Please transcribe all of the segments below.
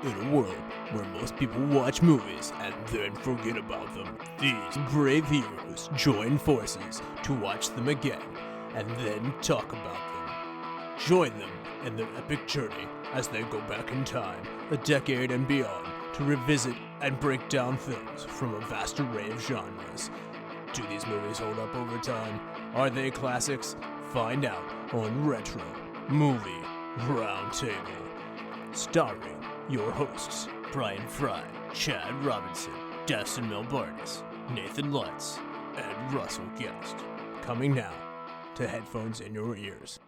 In a world where most people watch movies and then forget about them, these brave heroes join forces to watch them again and then talk about them. Join them in their epic journey as they go back in time, a decade and beyond, to revisit and break down films from a vast array of genres. Do these movies hold up over time? Are they classics? Find out on Retro Movie Roundtable. Starring your hosts, Bryan Frye, Chad Robinson, Dustin Melbardis, Nathan Lutz, and Russell Guest. Coming now to headphones in your ears.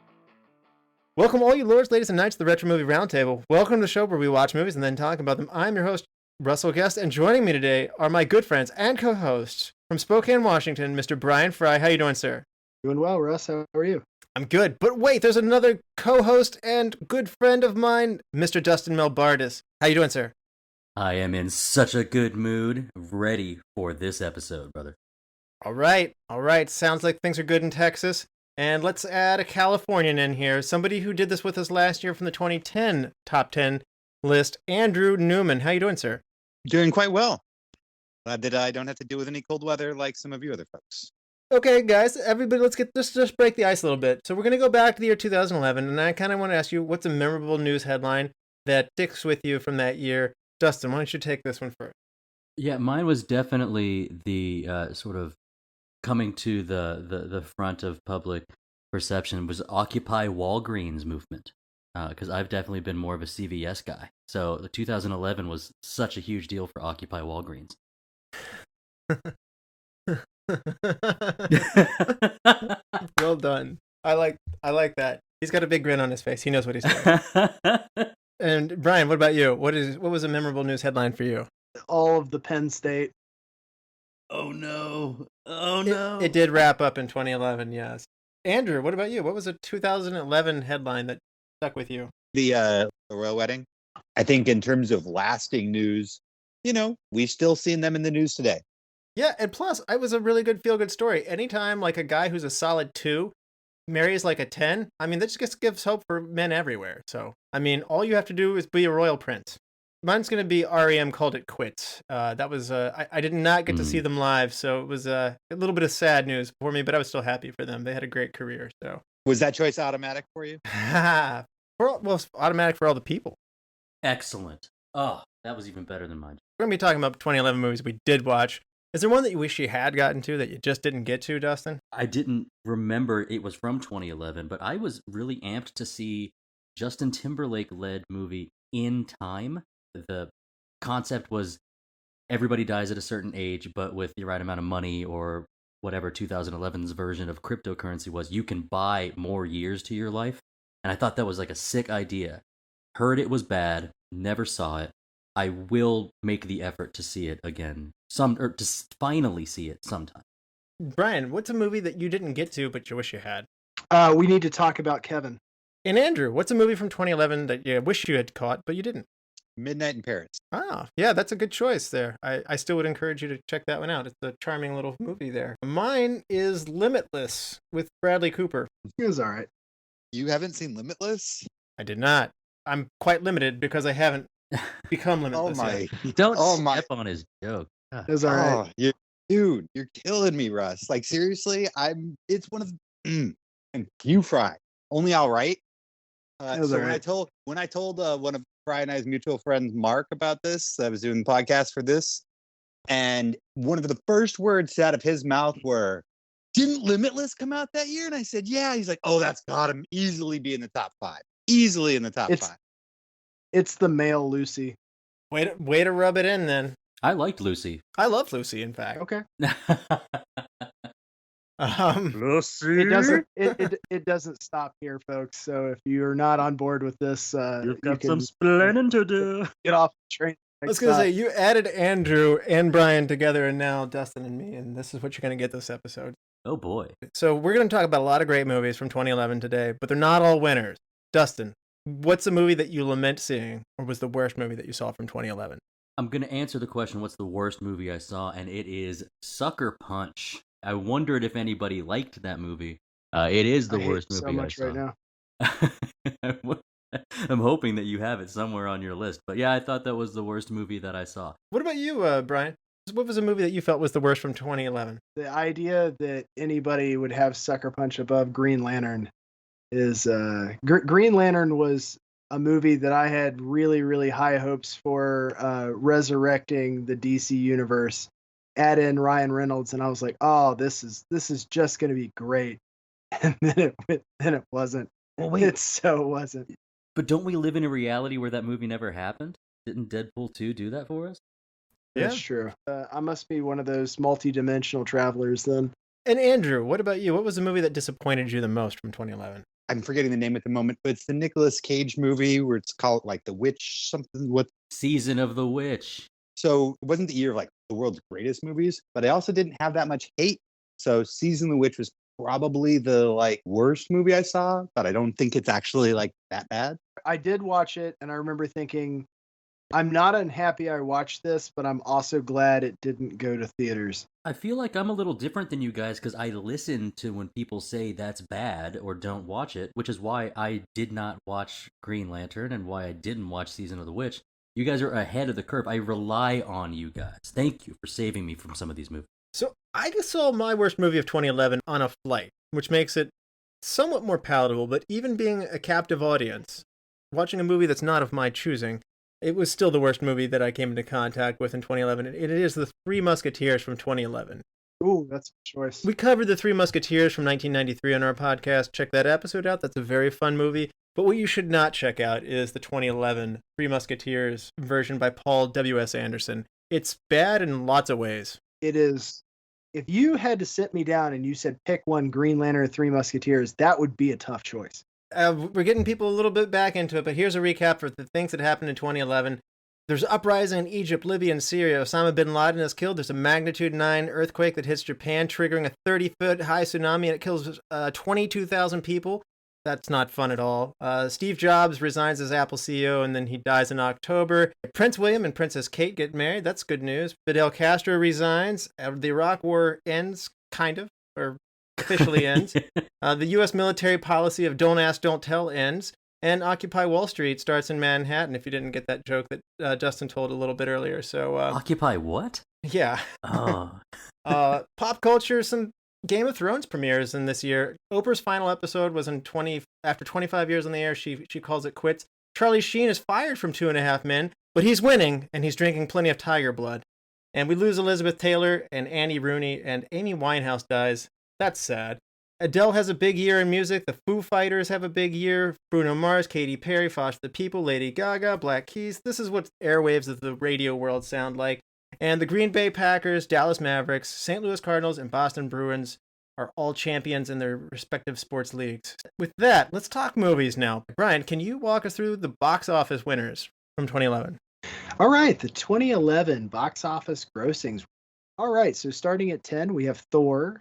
Welcome all you lords, ladies, and knights to the Retro Movie Roundtable. Welcome to the show where we watch movies and then talk about them. I'm your host, Russell Guest, and joining me today are my good friends and co-hosts from Spokane, Washington, Mr. Bryan Frye. How you doing, sir? Doing well, Russ. How are you? I'm good. But wait, there's another co-host and good friend of mine, Mr. Dustin Melbardis. How you doing, sir? I am in such a good mood, ready for this episode, brother. All right. Sounds like things are good in Texas. And let's add a Californian in here, somebody who did this with us last year from the 2010 Top 10 list, Andrew Neumann. How you doing, sir? Doing quite well. Glad that I don't have to deal with any cold weather like some of you other folks. Okay, guys, everybody, let's just break the ice a little bit. So we're going to go back to the year 2011, and I kind of want to ask you, what's a memorable news headline that sticks with you from that year? Dustin, why don't you take this one first? Yeah, mine was definitely the sort of coming to the front of public perception was Occupy Walgreens movement, because I've definitely been more of a CVS guy. So the 2011 was such a huge deal for Occupy Walgreens. Well done. I like that. He's got a big grin on his face. He knows what he's doing. And Bryan, what about you? What was a memorable news headline for you? All of the Penn State. Oh no. It did wrap up in 2011, yes. Andrew, what about you? What was a 2011 headline that stuck with you? The royal wedding. I think in terms of lasting news, we've still seen them in the news today. Yeah, and plus, it was a really good feel-good story. Anytime, like, a guy who's a solid 2 marries, like, a 10, I mean, that just gives hope for men everywhere. So, I mean, all you have to do is be a royal prince. Mine's going to be REM Called It Quits. That was, I did not get to see them live, so it was a little bit of sad news for me, but I was still happy for them. They had a great career, so. Was that choice automatic for you? Well, it's automatic for all the people. Excellent. Oh, that was even better than mine. We're going to be talking about 2011 movies we did watch. Is there one that you wish you had gotten to that you just didn't get to, Dustin? I didn't remember it was from 2011, but I was really amped to see Justin Timberlake-led movie In Time. The concept was everybody dies at a certain age, but with the right amount of money or whatever 2011's version of cryptocurrency was, you can buy more years to your life. And I thought that was like a sick idea. Heard it was bad, never saw it. I will make the effort to see it again, or to finally see it sometime. Bryan, what's a movie that you didn't get to but you wish you had? We need to talk about Kevin. And Andrew, what's a movie from 2011 that you wish you had caught but you didn't? Midnight in Paris. Ah, yeah, that's a good choice there. I still would encourage you to check that one out. It's a charming little movie there. Mine is Limitless with Bradley Cooper. It was all right. You haven't seen Limitless? I did not. I'm quite limited because I haven't become limitless. Oh my! Yet. Don't step on his joke. It was all right. Dude, you're killing me, Russ. Like seriously, It's one of and you Fry only all right. So when I told one of Fry and I's mutual friends, Mark, about this, I was doing the podcast for this, and one of the first words out of his mouth were, "Didn't Limitless come out that year?" And I said, "Yeah." He's like, "Oh, that's got to easily be in the top 5. Easily in the top 5." It's the male Lucy. Way to rub it in then. I liked Lucy. I love Lucy, in fact. Okay. Lucy. It doesn't stop here, folks. So if you're not on board with this, you've got some planning to do. Get off the train. I was going to say, you added Andrew and Bryan together, and now Dustin and me, and this is what you're going to get this episode. Oh boy. So we're going to talk about a lot of great movies from 2011 today, but they're not all winners. Dustin, what's a movie that you lament seeing, or was the worst movie that you saw from 2011? I'm going to answer the question, what's the worst movie I saw? And it is Sucker Punch. I wondered if anybody liked that movie. It is the worst movie so much I saw. Right now. I'm hoping that you have it somewhere on your list. But yeah, I thought that was the worst movie that I saw. What about you, Brian? What was a movie that you felt was the worst from 2011? The idea that anybody would have Sucker Punch above Green Lantern is Green Lantern was a movie that I had really, really high hopes for resurrecting the DC universe. Add in Ryan Reynolds, and I was like, oh, this is just going to be great. And then it wasn't. Well, wait. It so wasn't. But don't we live in a reality where that movie never happened? Didn't Deadpool 2 do that for us? That's true. I must be one of those multi-dimensional travelers then. And Andrew, what about you? What was the movie that disappointed you the most from 2011? I'm forgetting the name at the moment, but it's the Nicolas Cage movie where it's called like The Witch something. What Season of the Witch. So it wasn't the year of like the world's greatest movies, but I also didn't have that much hate. So Season of the Witch was probably the like worst movie I saw, but I don't think it's actually like that bad. I did watch it, and I remember thinking, I'm not unhappy I watched this, but I'm also glad it didn't go to theaters. I feel like I'm a little different than you guys because I listen to when people say that's bad or don't watch it, which is why I did not watch Green Lantern and why I didn't watch Season of the Witch. You guys are ahead of the curve. I rely on you guys. Thank you for saving me from some of these movies. So I just saw my worst movie of 2011 on a flight, which makes it somewhat more palatable, but even being a captive audience, watching a movie that's not of my choosing, it was still the worst movie that I came into contact with in 2011. It is The Three Musketeers from 2011. Ooh, that's a choice. We covered The Three Musketeers from 1993 on our podcast. Check that episode out. That's a very fun movie. But what you should not check out is the 2011 Three Musketeers version by Paul W.S. Anderson. It's bad in lots of ways. It is. If you had to sit me down and you said pick one, Green Lantern or Three Musketeers, that would be a tough choice. We're getting people a little bit back into it, but here's a recap for the things that happened in 2011. There's uprising in Egypt, Libya, and Syria. Osama bin Laden is killed. There's a magnitude 9 earthquake that hits Japan, triggering a 30-foot high tsunami, and it kills 22,000 people. That's not fun at all. Steve Jobs resigns as Apple CEO, and then he dies in October. Prince William and Princess Kate get married. That's good news. Fidel Castro resigns. The Iraq War ends, kind of, or officially ends. The U.S. military policy of don't ask, don't tell ends. And Occupy Wall Street starts in Manhattan, if you didn't get that joke that Dustin told a little bit earlier. So Occupy what? Yeah. Oh. Pop culture, some Game of Thrones premieres in this year. Oprah's final episode was after 25 years on the air. She calls it quits. Charlie Sheen is fired from 2.5 Men, but he's winning, and he's drinking plenty of tiger blood. And we lose Elizabeth Taylor and Annie Rooney, and Amy Winehouse dies. That's sad. Adele has a big year in music. The Foo Fighters have a big year. Bruno Mars, Katy Perry, Foster the People, Lady Gaga, Black Keys. This is what airwaves of the radio world sound like. And the Green Bay Packers, Dallas Mavericks, St. Louis Cardinals, and Boston Bruins are all champions in their respective sports leagues. With that, let's talk movies now. Brian, can you walk us through the box office winners from 2011? All right, the 2011 box office grossings. All right, so starting at 10, we have Thor.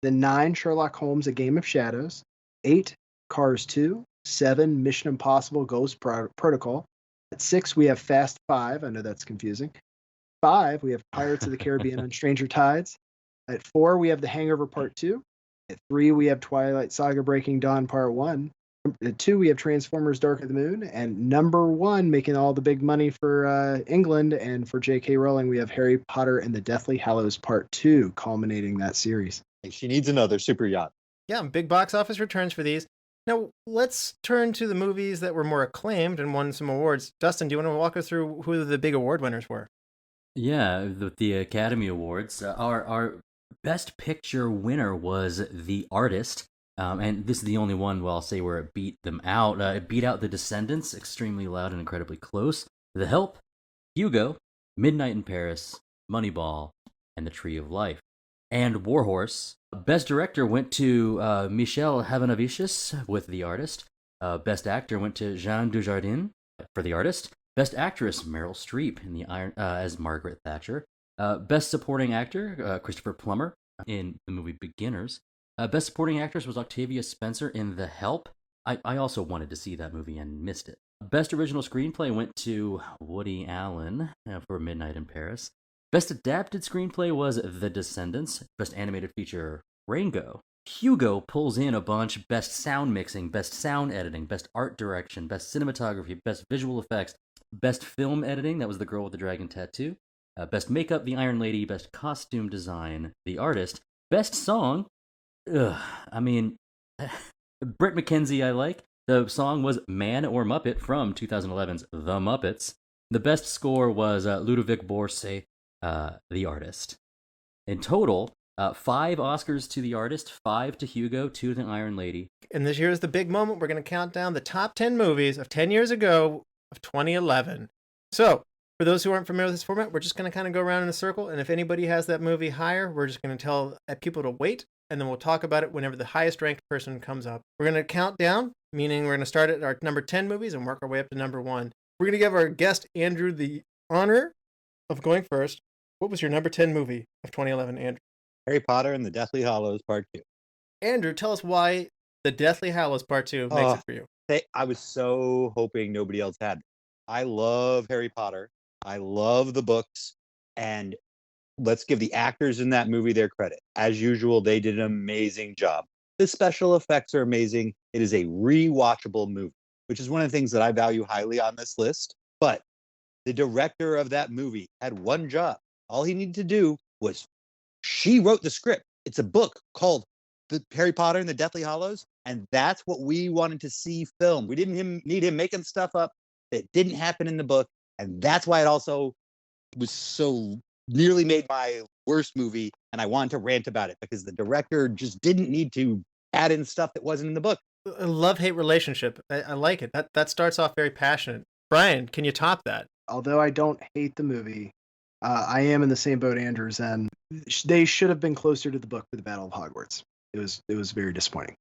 Then 9, Sherlock Holmes, A Game of Shadows. 8, Cars 2. 7, Mission Impossible, Ghost Protocol. At 6, we have Fast 5. I know that's confusing. 5, we have Pirates of the Caribbean and Stranger Tides. At 4, we have The Hangover Part 2. At 3, we have Twilight Saga Breaking Dawn Part 1. At 2, we have Transformers Dark of the Moon. And number 1, making all the big money for England and for J.K. Rowling, we have Harry Potter and the Deathly Hallows Part 2, culminating that series. She needs another super yacht. Yeah, big box office returns for these. Now, let's turn to the movies that were more acclaimed and won some awards. Dustin, do you want to walk us through who the big award winners were? Yeah, the Academy Awards. Our Best Picture winner was The Artist. And this is the only one, well, I'll say, where it beat them out. It beat out The Descendants, extremely loud and incredibly close. The Help, Hugo, Midnight in Paris, Moneyball, and The Tree of Life. And Warhorse. Best Director went to Michel Hazanavicius with The Artist. Best Actor went to Jean Dujardin for The Artist. Best Actress, Meryl Streep in as Margaret Thatcher. Best Supporting Actor, Christopher Plummer in the movie Beginners. Best Supporting Actress was Octavia Spencer in The Help. I also wanted to see that movie and missed it. Best Original Screenplay went to Woody Allen for Midnight in Paris. Best Adapted Screenplay was The Descendants. Best Animated Feature, Rango. Hugo pulls in a bunch: best sound mixing, best sound editing, best art direction, best cinematography, best visual effects, best film editing. That was The Girl with the Dragon Tattoo. Best makeup, The Iron Lady. Best costume design, The Artist. Best song, I mean, Brett McKenzie I like. The song was Man or Muppet from 2011's The Muppets. The best score was Ludovic Bourset, The Artist. In total, 5 Oscars to The Artist, 5 to Hugo, 2 to The Iron Lady. And this year is the big moment. We're going to count down the top 10 movies of 10 years ago of 2011. So, for those who aren't familiar with this format, we're just going to kind of go around in a circle. And if anybody has that movie higher, we're just going to tell people to wait. And then we'll talk about it whenever the highest ranked person comes up. We're going to count down, meaning we're going to start at our number 10 movies and work our way up to number 1. We're going to give our guest, Andrew, the honor of going first. What was your number 10 movie of 2011, Andrew? Harry Potter and the Deathly Hallows Part 2. Andrew, tell us why the Deathly Hallows Part 2 makes it for you. I was so hoping nobody else had. I love Harry Potter. I love the books. And let's give the actors in that movie their credit. As usual, they did an amazing job. The special effects are amazing. It is a rewatchable movie, which is one of the things that I value highly on this list. But the director of that movie had one job. All he needed to do was she wrote the script. It's a book called The Harry Potter and the Deathly Hallows, and that's what we wanted to see filmed. We didn't need him making stuff up that didn't happen in the book, and that's why it also was so nearly made my worst movie, and I wanted to rant about it because the director just didn't need to add in stuff that wasn't in the book. A love-hate relationship. I like it. That starts off very passionate. Brian, can you top that? Although I don't hate the movie, I am in the same boat Andrews, and they should have been closer to the book for the Battle of Hogwarts. It was very disappointing.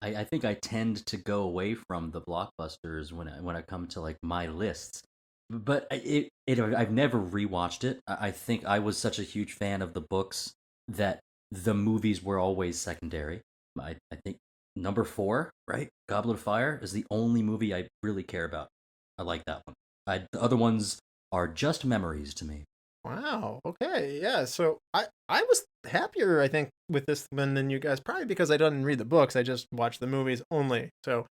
I think I tend to go away from the blockbusters when I come to like my lists. But I've never rewatched it. I think I was such a huge fan of the books that the movies were always secondary. I think number 4, right? Goblet of Fire is the only movie I really care about. I like that one. The other ones are just memories to me. Wow. Okay. Yeah. So I was happier, I think, with this one than you guys, probably because I didn't read the books. I just watched the movies only. So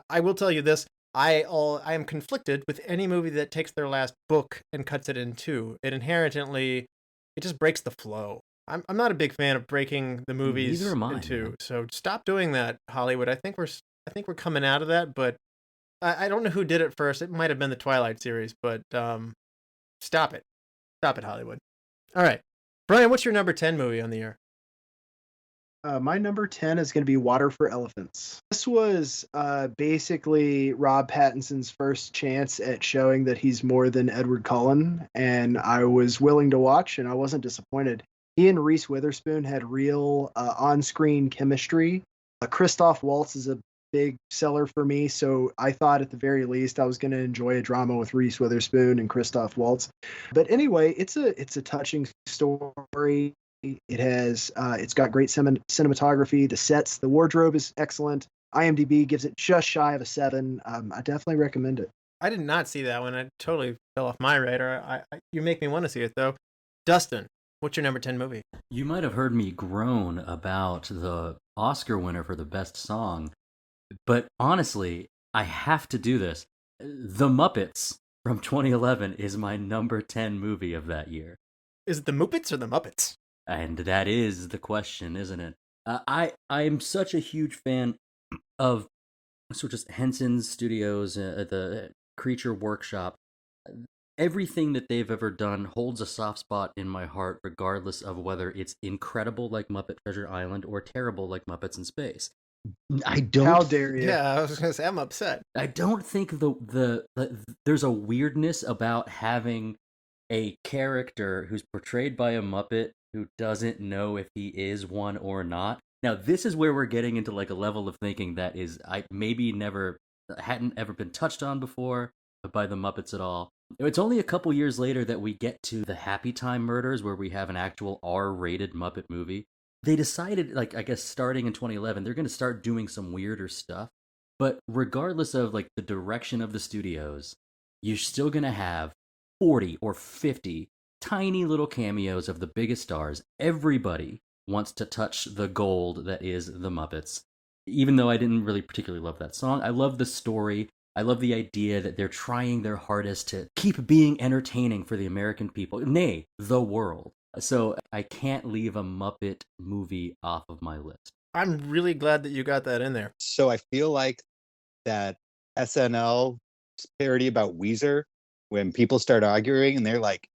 I will tell you this. I am conflicted with any movie that takes their last book and cuts it in 2. It just breaks the flow. I'm not a big fan of breaking the movies in 2. So stop doing that, Hollywood. I think we're coming out of that, but I don't know who did it first. It might have been the Twilight series, but stop it. Stop it, Hollywood. All right. Brian, what's your number 10 movie on the year? My number 10 is going to be Water for Elephants. This was basically Rob Pattinson's first chance at showing that he's more than Edward Cullen, and I was willing to watch, and I wasn't disappointed. He and Reese Witherspoon had real on-screen chemistry. Christoph Waltz is a big seller for me, so I thought at the very least I was going to enjoy a drama with Reese Witherspoon and Christoph Waltz. But anyway, it's a touching story. It's got great cinematography. The sets, the wardrobe is excellent. IMDb gives it just shy of a 7. I definitely recommend it. I did not see that one. It totally fell off my radar. You make me want to see it though. Dustin, what's your number 10 movie? You might have heard me groan about the Oscar winner for the best song, but honestly, I have to do this. The Muppets from 2011 is my number 10 movie of that year. Is it the Muppets or the Muppets? And that is the question, isn't it? I am such a huge fan of sort of Henson Studios, the Creature Workshop. Everything that they've ever done holds a soft spot in my heart, regardless of whether it's incredible like Muppet Treasure Island or terrible like Muppets in Space. I don't. How dare you? Yeah, I was going to say, I'm upset. I don't think there's a weirdness about having a character who's portrayed by a Muppet who doesn't know if he is one or not. Now, this is where we're getting into like a level of thinking that is hadn't ever been touched on before by the Muppets at all. It's only a couple years later that we get to the Happy Time Murders, where we have an actual R-rated Muppet movie. They decided, like, I guess starting in 2011, they're going to start doing some weirder stuff. But regardless of like the direction of the studios, you're still going to have 40 or 50 tiny little cameos of the biggest stars. Everybody wants to touch the gold that is the Muppets. Even though I didn't really particularly love that song, I love the story. I love the idea that they're trying their hardest to keep being entertaining for the American people, nay, the world. So I can't leave a Muppet movie off of my list. I'm really glad that you got that in there. So I feel like that SNL parody about Weezer, when people start arguing and they're like,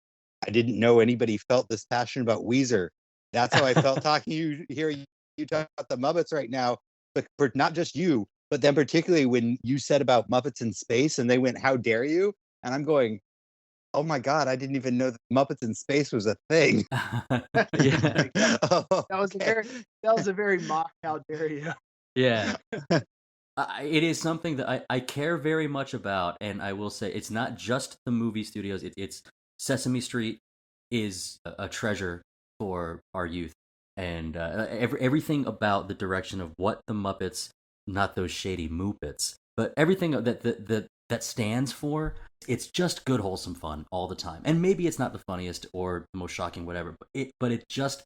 I didn't know anybody felt this passion about Weezer. That's how I felt talking to you, hearing you talk about the Muppets right now, but for not just you, but then particularly when you said about Muppets in space and they went, how dare you? And I'm going, oh my God, I didn't even know that Muppets in space was a thing. Yeah. That was a very mock how dare you. Yeah. It is something that I care very much about, and I will say it's not just the movie studios. It's Sesame Street is a treasure for our youth, and everything about the direction of what the Muppets, not those shady Muppets, but everything that stands for. It's just good, wholesome fun all the time. And maybe it's not the funniest or the most shocking, whatever, but it just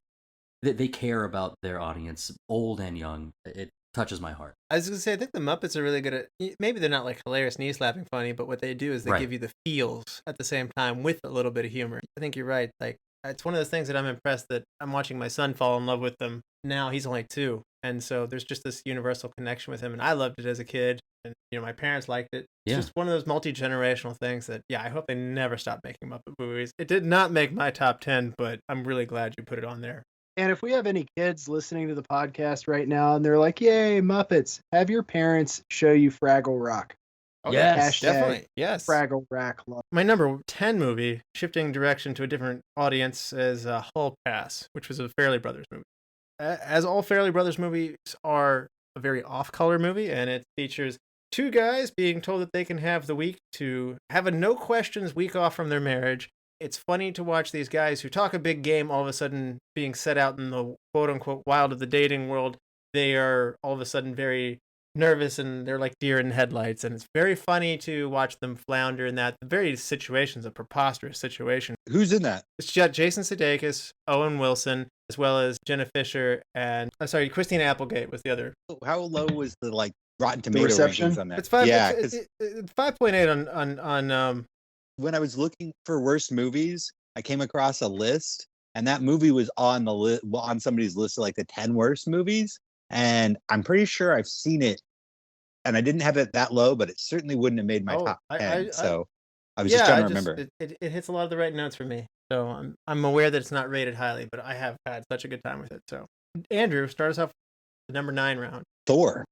that they care about their audience, old and young. It touches my heart. I was going to say, I think the Muppets are really good at, maybe they're not like hilarious, knee-slapping funny, but what they do is they give you the feels at the same time with a little bit of humor. I think you're right. Like, it's one of those things that I'm impressed that I'm watching my son fall in love with them. Now he's only 2. And so there's just this universal connection with him. And I loved it as a kid. And, my parents liked it. It's just one of those multi-generational things that, I hope they never stop making Muppet movies. It did not make my top 10, but I'm really glad you put it on there. And if we have any kids listening to the podcast right now and they're like, yay, Muppets, have your parents show you Fraggle Rock. Oh, yes, definitely. Yes. Fraggle Rock love. My number 10 movie, shifting direction to a different audience, is Hall Pass, which was a Farrelly Brothers movie. As all Farrelly Brothers movies are, a very off-color movie, and it features 2 guys being told that they can have the week to have a no-questions week off from their marriage. It's funny to watch these guys who talk a big game all of a sudden being set out in the quote-unquote wild of the dating world. They are all of a sudden very nervous and they're like deer in headlights, and it's very funny to watch them flounder in that. The very situation's a preposterous situation. Who's in that? It's got Jason Sudeikis, Owen Wilson, as well as Jenna Fisher, and Christina Applegate was the other. How low was the Rotten Tomato rankings on that? It's 5.8 on when I was looking for worst movies, I came across a list, and that movie was on the on somebody's list of the 10 worst movies. And I'm pretty sure I've seen it, and I didn't have it that low, but it certainly wouldn't have made my top 10. So I was just trying to remember. It hits a lot of the right notes for me. So I'm aware that it's not rated highly, but I have had such a good time with it. So Andrew, start us off with the number 9 round. Thor.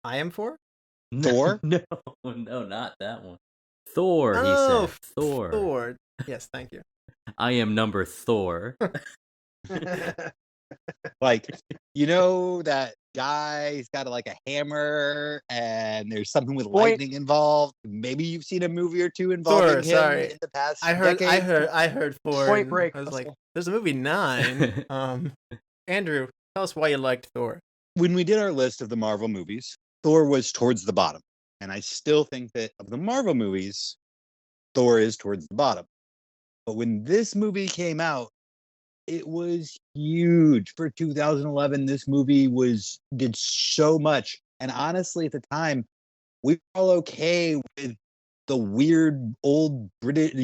I am 4? Thor? No, not that one. Thor, he said. Thor. Yes, thank you. I am number Thor. That guy, he's got a hammer, and there's something with lightning involved. Maybe you've seen a movie or two involving him in the past decade. I heard Thor. Point Break. I was like, there's a movie 9. Andrew, tell us why you liked Thor. When we did our list of the Marvel movies, Thor was towards the bottom. And I still think that of the Marvel movies, Thor is towards the bottom. But when this movie came out, it was huge for 2011. This movie did so much. And honestly, at the time, we were all okay with the weird old British,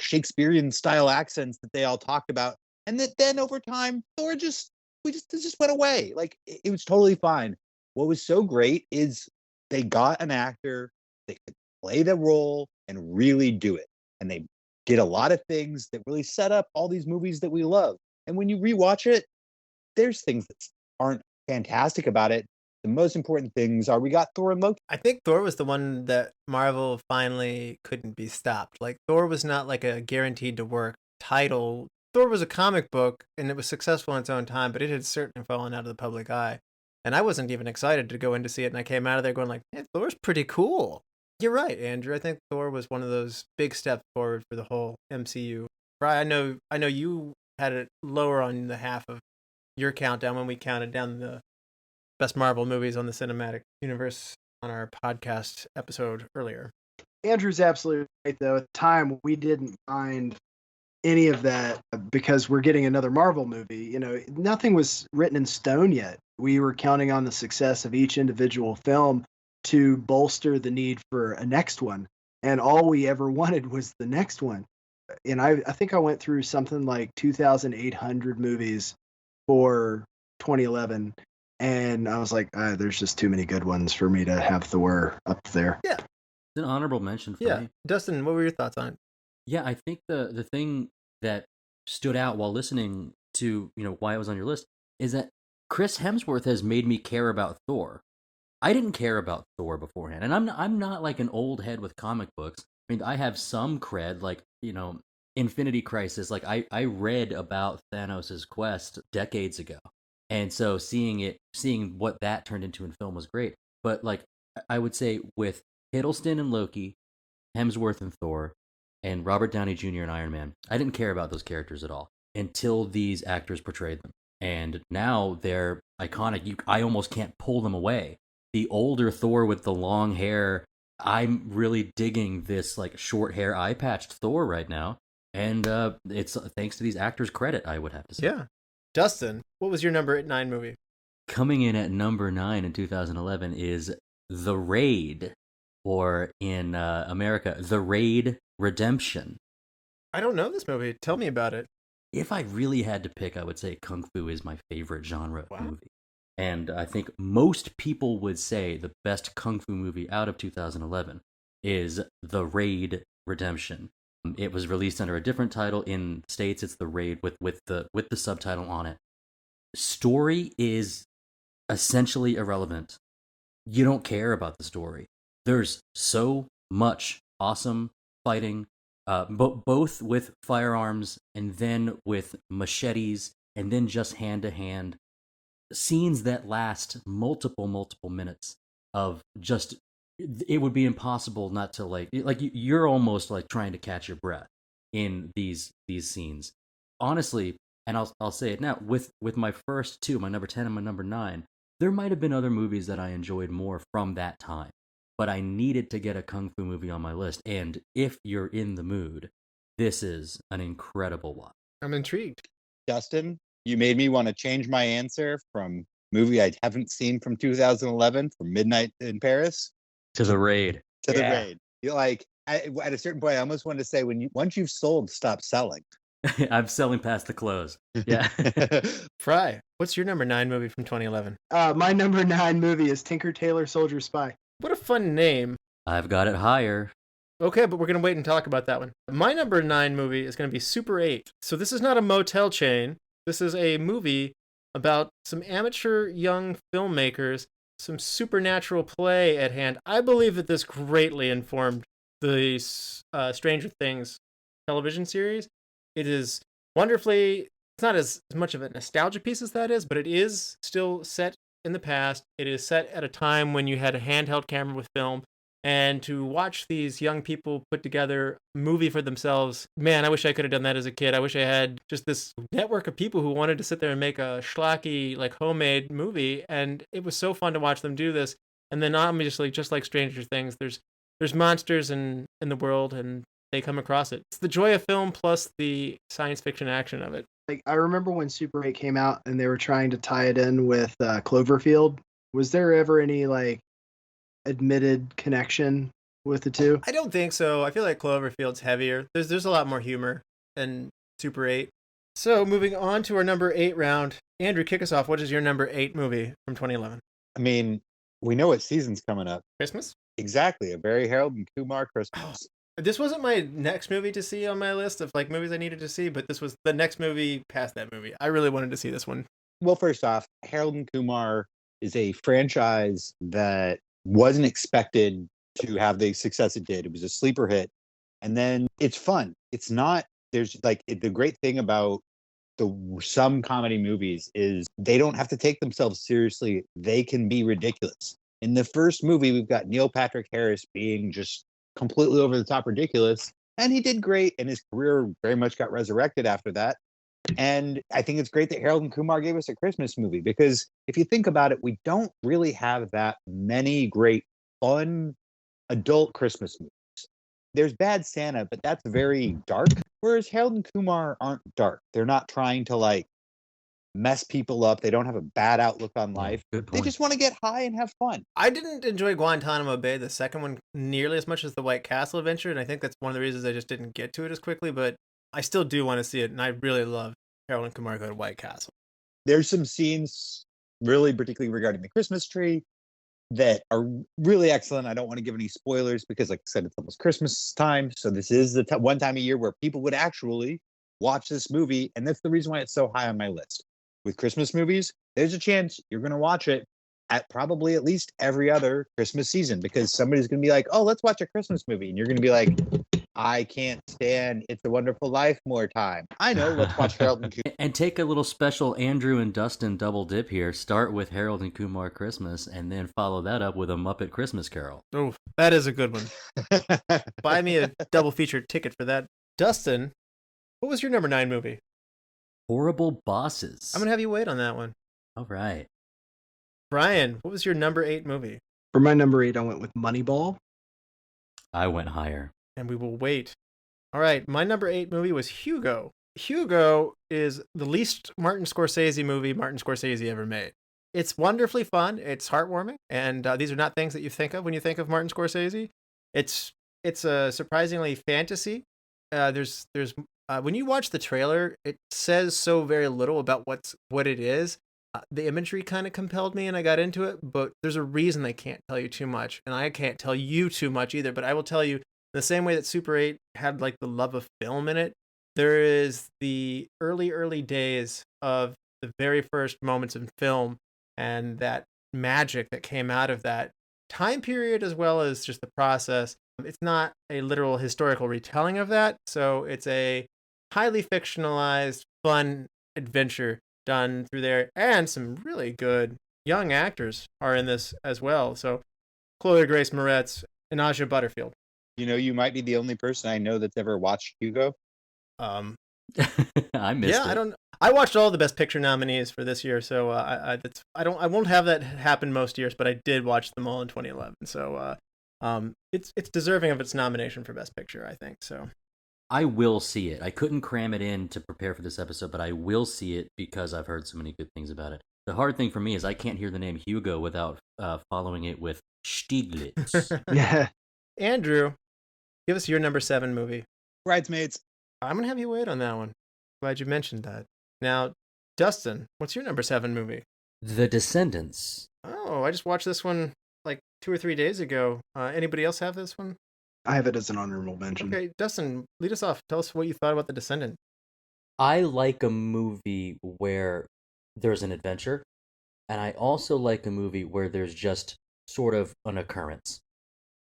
Shakespearean style accents that they all talked about. And that then over time, Thor just went away. It was totally fine. What was so great is they got an actor that could play the role and really do it. And they did a lot of things that really set up all these movies that we love. And when you rewatch it, there's things that aren't fantastic about it. The most important things are we got Thor and Loki. I think Thor was the one that Marvel finally couldn't be stopped. Thor was not a guaranteed to work title. Thor was a comic book, and it was successful in its own time, but it had certainly fallen out of the public eye. And I wasn't even excited to go in to see it, and I came out of there going hey, Thor's pretty cool. You're right, Andrew. I think Thor was one of those big steps forward for the whole MCU. Brian, I know you had it lower on the half of your countdown when we counted down the best Marvel movies on the cinematic universe on our podcast episode earlier. Andrew's absolutely right, though. At the time, we didn't mind any of that because we're getting another Marvel movie. You know, nothing was written in stone yet. We were counting on the success of each individual film to bolster the need for a next one. And all we ever wanted was the next one. And I think I went through something like 2,800 movies for 2011. And I was like, there's just too many good ones for me to have Thor up there. Yeah. It's an honorable mention for me. Dustin, what were your thoughts on it? Yeah, I think the thing that stood out while listening to, why it was on your list is that Chris Hemsworth has made me care about Thor. I didn't care about Thor beforehand, and I'm not like an old head with comic books. I mean, I have some cred, like, Infinity Crisis. Like, I read about Thanos' quest decades ago, and so seeing what that turned into in film was great. But like, I would say with Hiddleston and Loki, Hemsworth and Thor, and Robert Downey Jr. and Iron Man, I didn't care about those characters at all until these actors portrayed them. And now they're iconic. I almost can't pull them away. The older Thor with the long hair, I'm really digging this like short hair eye patched Thor right now. And it's thanks to these actors' credit, I would have to say. Yeah. Dustin, what was your number 9 movie? Coming in at number 9 in 2011 is The Raid, or in America, The Raid Redemption. I don't know this movie. Tell me about it. If I really had to pick, I would say Kung Fu is my favorite genre of movie. And I think most people would say the best Kung Fu movie out of 2011 is The Raid Redemption. It was released under a different title. In States, it's The Raid with the subtitle on it. Story is essentially irrelevant. You don't care about the story. There's so much awesome fighting, both with firearms and then with machetes and then just hand-to-hand. Scenes that last multiple minutes of just, it would be impossible not to like you're almost like trying to catch your breath in these scenes. Honestly, and I'll say it now, with my first two, my number 10 and my number 9, there might have been other movies that I enjoyed more from that time, but I needed to get a Kung Fu movie on my list. And if you're in the mood, this is an incredible one. I'm intrigued. Dustin, you made me want to change my answer from movie I haven't seen from 2011, from Midnight in Paris, to The Raid. To The Raid. You're like, at a certain point, I almost wanted to say, once you've sold, stop selling. I'm selling past the close. Yeah. Frye, what's your number 9 movie from 2011? My number 9 movie is Tinker Tailor Soldier Spy. What a fun name. I've got it higher. Okay, but we're going to wait and talk about that one. My number 9 movie is going to be Super 8. So this is not a motel chain. This is a movie about some amateur young filmmakers, some supernatural play at hand. I believe that this greatly informed the Stranger Things television series. It is wonderfully, it's not as much of a nostalgia piece as that is, but it is still set in the past. It is set at a time when you had a handheld camera with film. And to watch these young people put together a movie for themselves, man, I wish I could have done that as a kid. I wish I had just this network of people who wanted to sit there and make a schlocky, like, homemade movie. And it was so fun to watch them do this. And then obviously, just like Stranger Things, there's monsters in the world, and they come across it. It's the joy of film plus the science fiction action of it. Like, I remember when Super 8 came out and they were trying to tie it in with Cloverfield. Was there ever any, like, admitted connection with the two? I don't think so. I feel like Cloverfield's heavier. There's a lot more humor in Super 8. So moving on to our number 8 round. Andrew, kick us off. What is your number 8 movie from 2011? I mean, we know what season's coming up. Christmas? Exactly. A very Harold and Kumar Christmas. This wasn't my next movie to see on my list of like movies I needed to see, but this was the next movie past that movie. I really wanted to see this one. Well, first off, Harold and Kumar is a franchise that wasn't expected to have the success it did. It was a sleeper hit. And then it's fun. It's not, there's like, the great thing about some comedy movies is they don't have to take themselves seriously. They can be ridiculous. In the first movie, we've got Neil Patrick Harris being just completely over the top ridiculous. And he did great. And his career very much got resurrected after that. And I think it's great that Harold and Kumar gave us a Christmas movie, because if you think about it, we don't really have that many great, fun, adult Christmas movies. there's Bad Santa, but that's very dark. Whereas Harold and Kumar aren't dark. They're not trying to like mess people up. They don't have a bad outlook on life. Good They point. just want to get high and have fun. I didn't enjoy Guantanamo Bay, the second one, nearly as much as the White Castle adventure, and I think that's one of the reasons I just didn't get to it as quickly, but I still do want to see it, and I really love Harold and Kumar Go to White Castle. There's some scenes, really particularly regarding the Christmas tree, that are really excellent. I don't want to give any spoilers because, like I said, it's almost Christmas time. So this is the one time a year where people would actually watch this movie. And that's the reason why it's so high on my list. With Christmas movies, there's a chance you're going to watch it at probably at least every other Christmas season, because somebody's going to be like, oh, let's watch a Christmas movie. And you're going to be like, I can't stand It's a Wonderful Life more time. I know, let's watch Harold and Kumar. And take a little special Andrew and Dustin double dip here. Start with Harold and Kumar Christmas, and then follow that up with a Muppet Christmas Carol. Oh, that is a good one. Buy me a double feature ticket for that. Dustin, what was your number 9 movie? Horrible Bosses. I'm going to have you wait on that one. All right. Brian, what was your number 8 movie? For my number 8, I went with Moneyball. I went higher. And we will wait. All right, my number 8 movie was Hugo. Hugo is the least Martin Scorsese movie Martin Scorsese ever made. It's wonderfully fun. It's heartwarming, and these are not things that you think of when you think of Martin Scorsese. It's a surprisingly fantasy. There's when you watch the trailer, it says so very little about what it is. The imagery kind of compelled me, and I got into it. But there's a reason I can't tell you too much, and I can't tell you too much either. But I will tell you, the same way that Super 8 had like the love of film in it, there is the early days of the very first moments in film and that magic that came out of that time period, as well as just the process. It's not a literal historical retelling of that, so it's a highly fictionalized, fun adventure done through there, and some really good young actors are in this as well. So Chloe Grace Moretz and Aja Butterfield. You know, you might be the only person I know that's ever watched Hugo. I missed it. I watched all the Best Picture nominees for this year, so I won't have that happen most years, but I did watch them all in 2011. So it's deserving of its nomination for Best Picture, I think. So I will see it. I couldn't cram it in to prepare for this episode, but I will see it because I've heard so many good things about it. The hard thing for me is I can't hear the name Hugo without following it with Stieglitz. Yeah. Andrew, give us your number 7 movie. Bridesmaids. I'm going to have you wait on that one. Glad you mentioned that. Now, Dustin, what's your number 7 movie? The Descendants. Oh, I just watched this one like 2 or 3 days ago. Anybody else have this one? I have it as an honorable mention. Okay, Dustin, lead us off. Tell us what you thought about The Descendant. I like a movie where there's an adventure, and I also like a movie where there's just sort of an occurrence.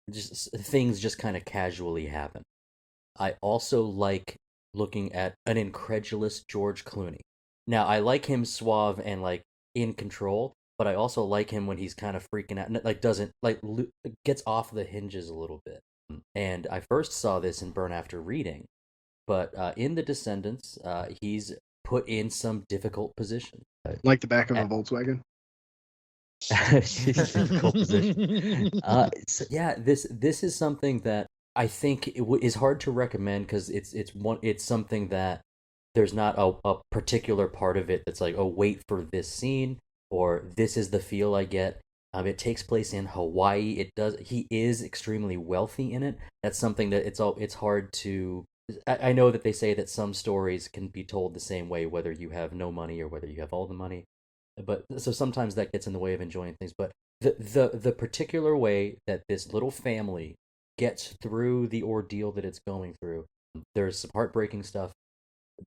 Just things just kind of casually happen. I also like looking at an incredulous George Clooney. Now, I like him suave and like in control, but I also like him when he's kind of freaking out, like doesn't like gets off the hinges a little bit. And I first saw this in Burn After Reading, but in The Descendants, he's put in some difficult position. Like the back of a Volkswagen. Difficult position. So yeah, this is something that I think is hard to recommend because it's something that there's not a particular part of it that's like, oh, wait for this scene or this is the feel I get. It takes place in Hawaii. He is extremely wealthy in it. That's something that it's hard to. I know that they say that some stories can be told the same way whether you have no money or whether you have all the money. But so sometimes that gets in the way of enjoying things. But the particular way that this little family gets through the ordeal that it's going through, there's some heartbreaking stuff,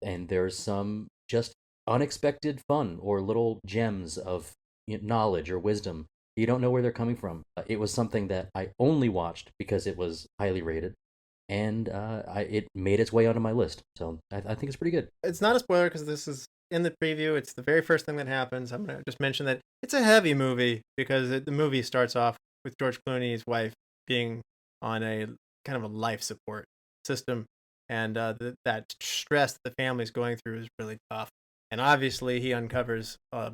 and there's some just unexpected fun or little gems of knowledge or wisdom. You don't know where they're coming from. It was something that I only watched because it was highly rated, and it made its way onto my list. So I think it's pretty good. It's not a spoiler because this is in the preview. It's the very first thing that happens. I'm going to just mention that it's a heavy movie because the movie starts off with George Clooney's wife being on a kind of a life support system, and that stress that the family's going through is really tough. And obviously he uncovers a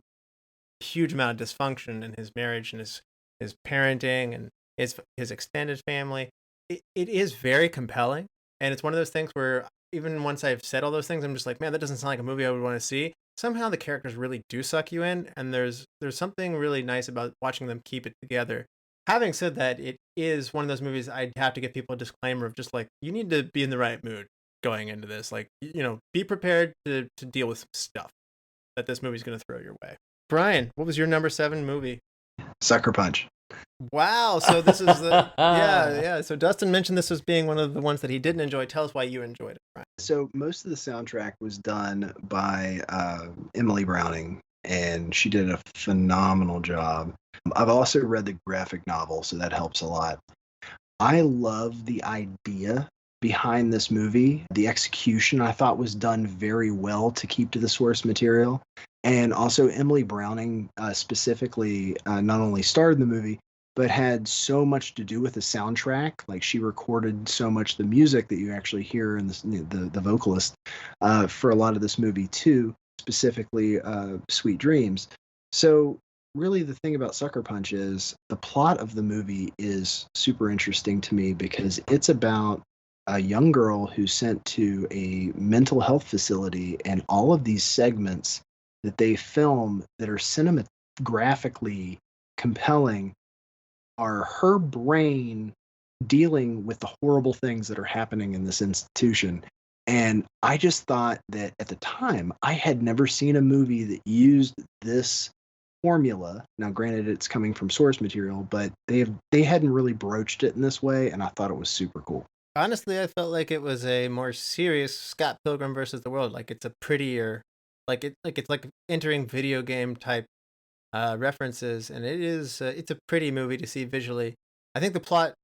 huge amount of dysfunction in his marriage and his parenting and his extended family. it is very compelling, and it's one of those things where even once I've said all those things, I'm just like, man, that doesn't sound like a movie I would want to see. Somehow the characters really do suck you in, and there's something really nice about watching them keep it together. Having said that, it is one of those movies I'd have to give people a disclaimer of just like, you need to be in the right mood going into this. Like, be prepared to deal with some stuff that this movie's going to throw your way. Brian, what was your number 7 movie? Sucker Punch. Wow. So this is the yeah. So Dustin mentioned this as being one of the ones that he didn't enjoy. Tell us why you enjoyed it, Brian. So most of the soundtrack was done by Emily Browning, and she did a phenomenal job. I've also read the graphic novel, so that helps a lot. I love the idea behind this movie. The execution I thought was done very well to keep to the source material. And also Emily Browning specifically not only starred in the movie, but had so much to do with the soundtrack. Like, she recorded so much of the music that you actually hear in the vocalist for a lot of this movie too, specifically Sweet Dreams. So really the thing about Sucker Punch is the plot of the movie is super interesting to me because it's about a young girl who's sent to a mental health facility, and all of these segments that they film that are cinematographically compelling are her brain dealing with the horrible things that are happening in this institution. And I just thought that at the time, I had never seen a movie that used this formula. Now, granted, it's coming from source material, but they hadn't really broached it in this way, and I thought it was super cool. Honestly, I felt like it was a more serious Scott Pilgrim versus the World. Like, it's a prettier, it's like entering video game type references, and it's a pretty movie to see visually. I think the plot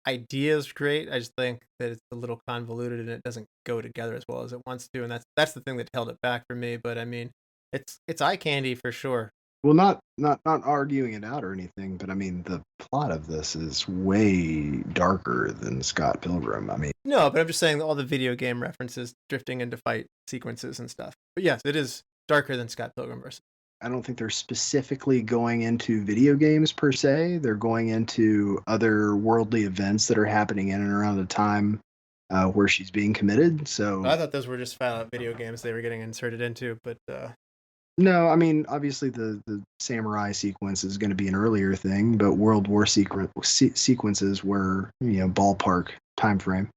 idea is great. I just think that it's a little convoluted and it doesn't go together as well as it wants to, and that's the thing that held it back for me. But I mean, it's eye candy for sure. Well, not arguing it out or anything, but I mean, the plot of this is way darker than Scott Pilgrim. I mean, no, but I'm just saying all the video game references drifting into fight sequences and stuff. But yes, it is darker than Scott Pilgrim versus. I don't think they're specifically going into video games per se. They're going into other worldly events that are happening in and around the time where she's being committed. So I thought those were just video games they were getting inserted into, but no, I mean, obviously the samurai sequence is going to be an earlier thing, but World War sequences were, ballpark time frame.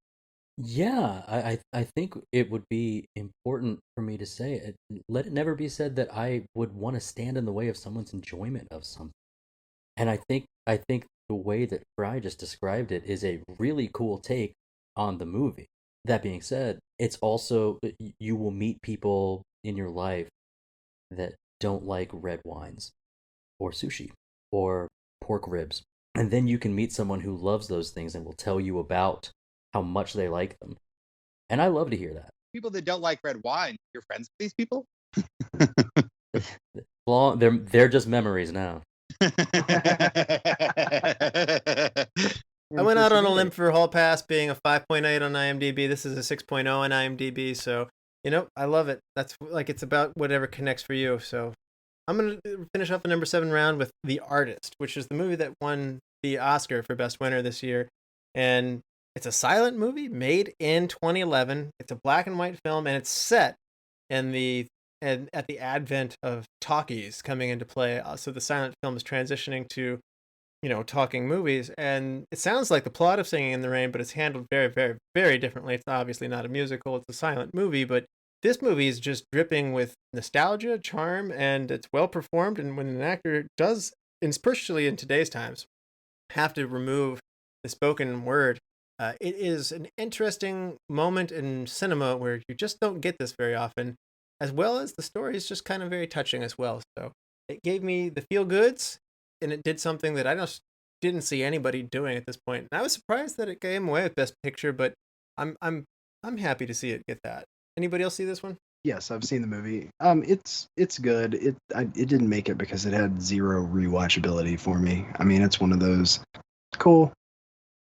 Yeah, I think it would be important for me to say it. Let it never be said that I would want to stand in the way of someone's enjoyment of something. And I think the way that Frye just described it is a really cool take on the movie. That being said, it's also, you will meet people in your life that don't like red wines or sushi or pork ribs. And then you can meet someone who loves those things and will tell you about how much they like them. And I love to hear that. People that don't like red wine, you're friends with these people? Well, they're just memories now. I went out on a limb for Hall Pass being a 5.8 on IMDb. This is a 6.0 on IMDb, so I love it. That's like, it's about whatever connects for you. So I'm going to finish off the number 7 round with The Artist, which is the movie that won the Oscar for Best Winner this year. And it's a silent movie made in 2011. It's a black and white film, and it's set at the advent of talkies coming into play. So the silent film is transitioning to, talking movies. And it sounds like the plot of Singing in the Rain, but it's handled very, very, very differently. It's obviously not a musical. It's a silent movie, but this movie is just dripping with nostalgia, charm, and it's well performed. And when an actor does, especially in today's times, have to remove the spoken word, it is an interesting moment in cinema where you just don't get this very often, as well as the story is just kind of very touching as well. So it gave me the feel goods, and it did something that I just didn't see anybody doing at this point. And I was surprised that it came away with Best Picture, but I'm happy to see it get that. Anybody else see this one? Yes, I've seen the movie. It's good. It didn't make it because it had zero rewatchability for me. I mean, it's one of those. Cool.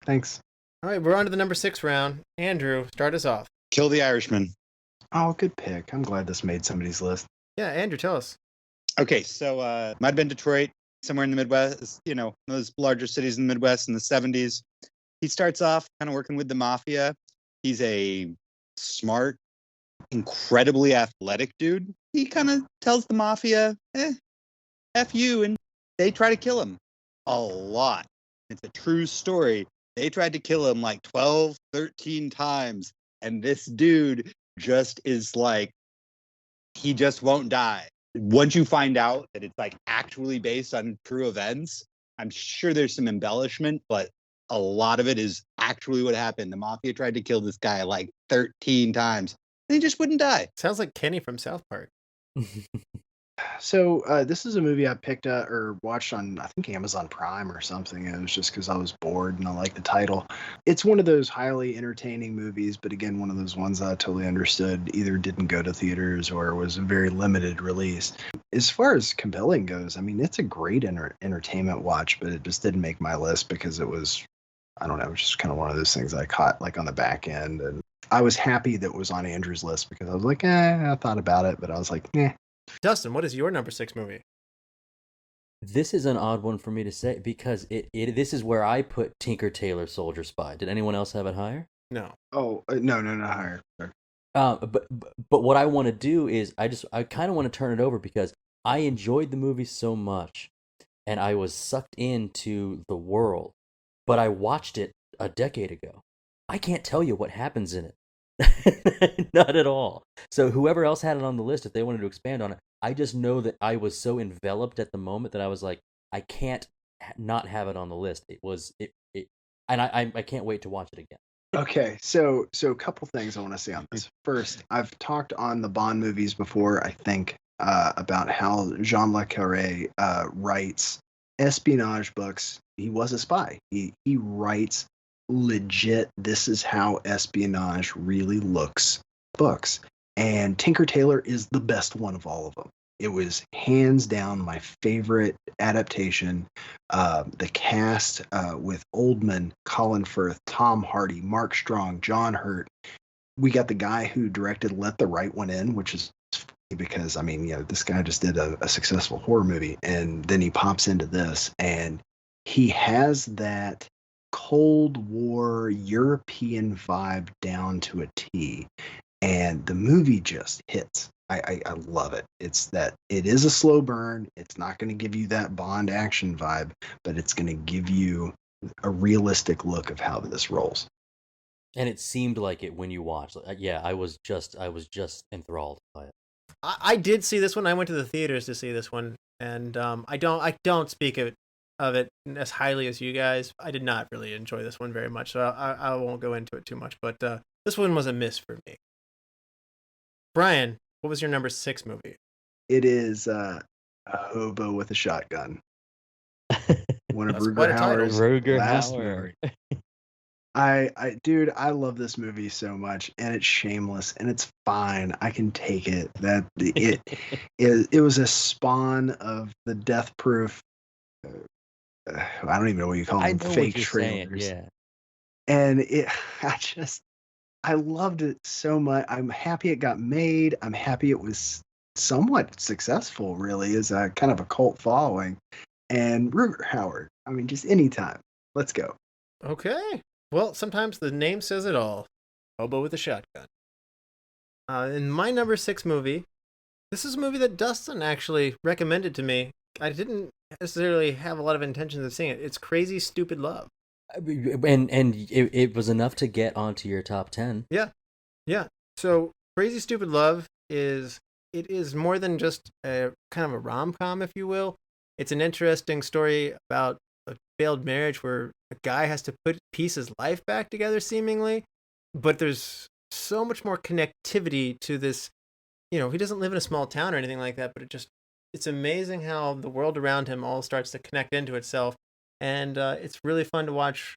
Thanks. All right, we're on to the number 6 round. Andrew, start us off. Kill the Irishman. Oh, good pick. I'm glad this made somebody's list. Yeah, Andrew, tell us. Okay, so might have been Detroit, somewhere in the Midwest, those larger cities in the Midwest in the 70s. he starts off kind of working with the mafia. He's a smart, incredibly athletic dude. He kind of tells the mafia, F you, and they try to kill him a lot. It's a true story. They tried to kill him like 12, 13 times, and this dude just is like, he just won't die. Once you find out that it's like actually based on true events, I'm sure there's some embellishment, but a lot of it is actually what happened. The mafia tried to kill this guy like 13 times, and he just wouldn't die. Sounds like Kenny from South Park. So this is a movie I picked up or watched on, I think, Amazon Prime or something. It was just because I was bored and I like the title. It's one of those highly entertaining movies, but again, one of those ones I totally understood either didn't go to theaters or was a very limited release. As far as compelling goes, I mean, it's a great entertainment watch, but it just didn't make my list because it was, I don't know, just kind of one of those things I caught like on the back end. And I was happy that it was on Andrew's list because I was like, I thought about it, but I was like, Dustin, what is your number 6 movie? This is an odd one for me to say because this is where I put Tinker Tailor Soldier Spy. Did anyone else have it higher? No. Oh, no, higher. But what I want to do is I kind of want to turn it over because I enjoyed the movie so much and I was sucked into the world, but I watched it a decade ago. I can't tell you what happens in it. Not at all. So whoever else had it on the list, if they wanted to expand on it, I just know that I was so enveloped at the moment that I was like, I can't not have it on the list. And I can't wait to watch it again. Okay, so a couple things I want to say on this. First, I've talked on the Bond movies before, I think, about how Jean Le Carré writes espionage books. He was a spy. He writes legit, this is how espionage really looks books. And Tinker Tailor is the best one of all of them. It was hands down my favorite adaptation. The cast with Oldman, Colin Firth, Tom Hardy, Mark Strong, John Hurt. We got the guy who directed Let the Right One In, which is funny because, I mean, this guy just did a successful horror movie. And then he pops into this, and he has that Cold War European vibe down to a T, and the movie just hits. I love it. It is a slow burn. It's not going to give you that Bond action vibe, but it's going to give you a realistic look of how this rolls. And it seemed like it when you watched. Yeah, I was just enthralled by it. I did see this one. I went to the theaters to see this one, and I don't speak of it as highly as you guys. I did not really enjoy this one very much, so I won't go into it too much. But this one was a miss for me. Brian, what was your number 6 movie? It is a hobo with a shotgun. One of Rutger Hauer's last movie. Dude, I love this movie so much, and it's shameless and it's fine. I can take it. It was a spawn of the Death Proof. I don't even know what you call them. Fake trailers. Saying, yeah. And I loved it so much. I'm happy it got made. I'm happy it was somewhat successful, really, as a kind of a cult following. And Rutger Hauer, I mean, just anytime. Let's go. Okay. Well, sometimes the name says it all. Hobo with a shotgun. In my number 6 movie, this is a movie that Dustin actually recommended to me. I didn't necessarily have a lot of intentions of seeing it. It's Crazy Stupid Love. And it was enough to get onto your top 10. Yeah. So Crazy Stupid Love is more than just a kind of a rom-com, if you will. It's an interesting story about a failed marriage where a guy has to piece his life back together, seemingly, but there's so much more connectivity to this. He doesn't live in a small town or anything like that, but it's amazing how the world around him all starts to connect into itself. And it's really fun to watch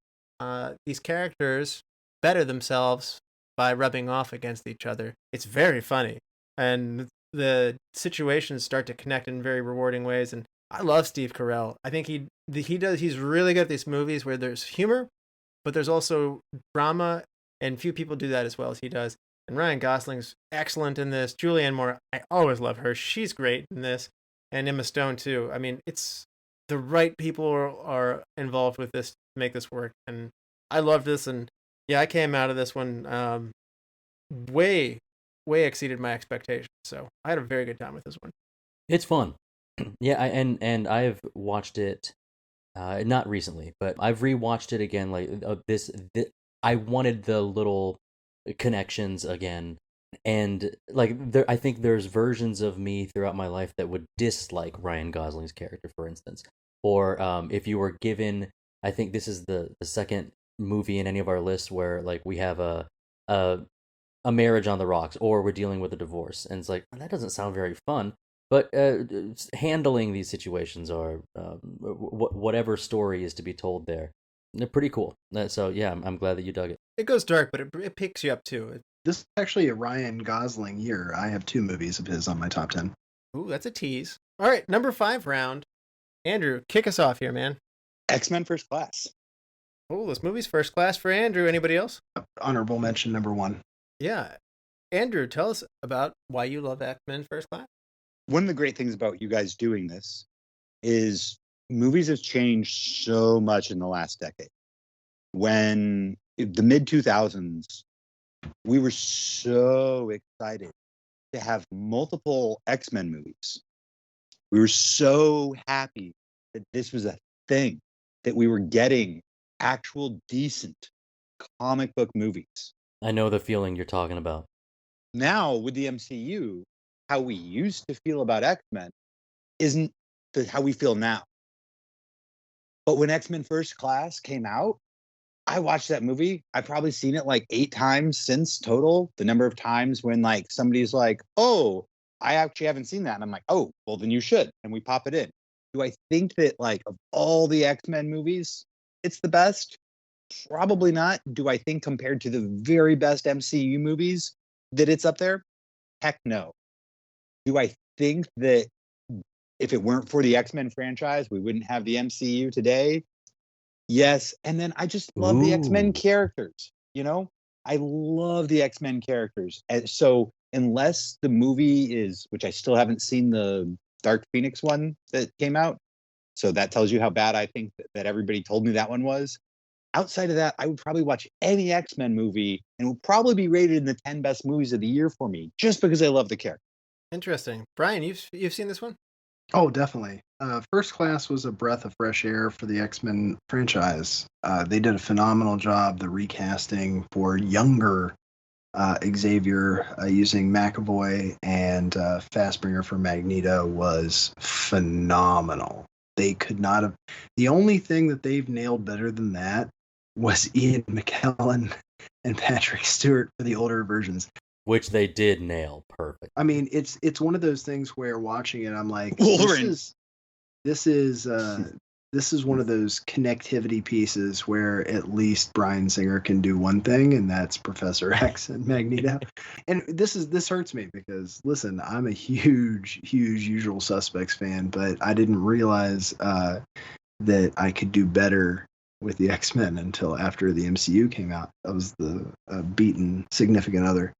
these characters better themselves by rubbing off against each other. It's very funny. And the situations start to connect in very rewarding ways. And I love Steve Carell. I think he's really good at these movies where there's humor, but there's also drama. And few people do that as well as he does. And Ryan Gosling's excellent in this. Julianne Moore, I always love her. She's great in this. And Emma Stone, too. I mean, it's the right people are involved with this to make this work. And I loved this, and yeah, I came out of this one way exceeded my expectations. So I had a very good time with this one. It's fun. Yeah, and I've watched it not recently, but I've rewatched it again. Like I wanted the little connections again, and like I think there's versions of me throughout my life that would dislike Ryan Gosling's character, for instance, or if you were given, I think this is the second movie in any of our lists where like we have a marriage on the rocks, or we're dealing with a divorce, and it's like that doesn't sound very fun. But handling these situations, or whatever story is to be told there, they're pretty cool. So yeah, I'm glad that you dug it. It goes dark, but it picks you up too. This is actually a Ryan Gosling year. I have 2 movies of his on my top 10. Ooh, that's a tease. All right, number 5 round. Andrew, kick us off here, man. X-Men First Class. Oh, this movie's first class for Andrew. Anybody else? Honorable mention number 1. Yeah. Andrew, tell us about why you love X-Men First Class. One of the great things about you guys doing this is movies have changed so much in the last decade. When the mid 2000s, we were so excited to have multiple X-Men movies. We were so happy that this was a thing, that we were getting actual decent comic book movies. I know the feeling you're talking about. Now with the MCU, how we used to feel about X-Men isn't how we feel now. But when X-Men First Class came out, I watched that movie. I've probably seen it like 8 times since total. The number of times when like somebody's like, oh, I actually haven't seen that. And I'm like, oh, well then you should. And we pop it in. Do I think that like of all the X-Men movies, it's the best? Probably not. Do I think compared to the very best MCU movies that it's up there? Heck no. Do I think that if it weren't for the X-Men franchise, we wouldn't have the MCU today? Yes. And then I just love the X-Men characters. You know, I love the X-Men characters. And so unless the movie is, which I still haven't seen, the Dark Phoenix one that came out. So that tells you how bad I think that everybody told me that one was. Outside of that, I would probably watch any X-Men movie, and it would probably be rated in the 10 best movies of the year for me, just because I love the character. Interesting. Brian, you've seen this one? Oh, definitely. First Class was a breath of fresh air for the X-Men franchise. They did a phenomenal job. The recasting for younger Xavier using McAvoy and Fassbringer for Magneto was phenomenal. They could not have. The only thing that they've nailed better than that was Ian McKellen and Patrick Stewart for the older versions. Which they did nail perfect. I mean, it's one of those things where watching it, I'm like, Wolverine. This is one of those connectivity pieces where at least Bryan Singer can do one thing, and that's Professor X and Magneto. And this hurts me because, listen, I'm a huge Usual Suspects fan, but I didn't realize that I could do better with the X-Men until after the MCU came out. I was the beaten significant other.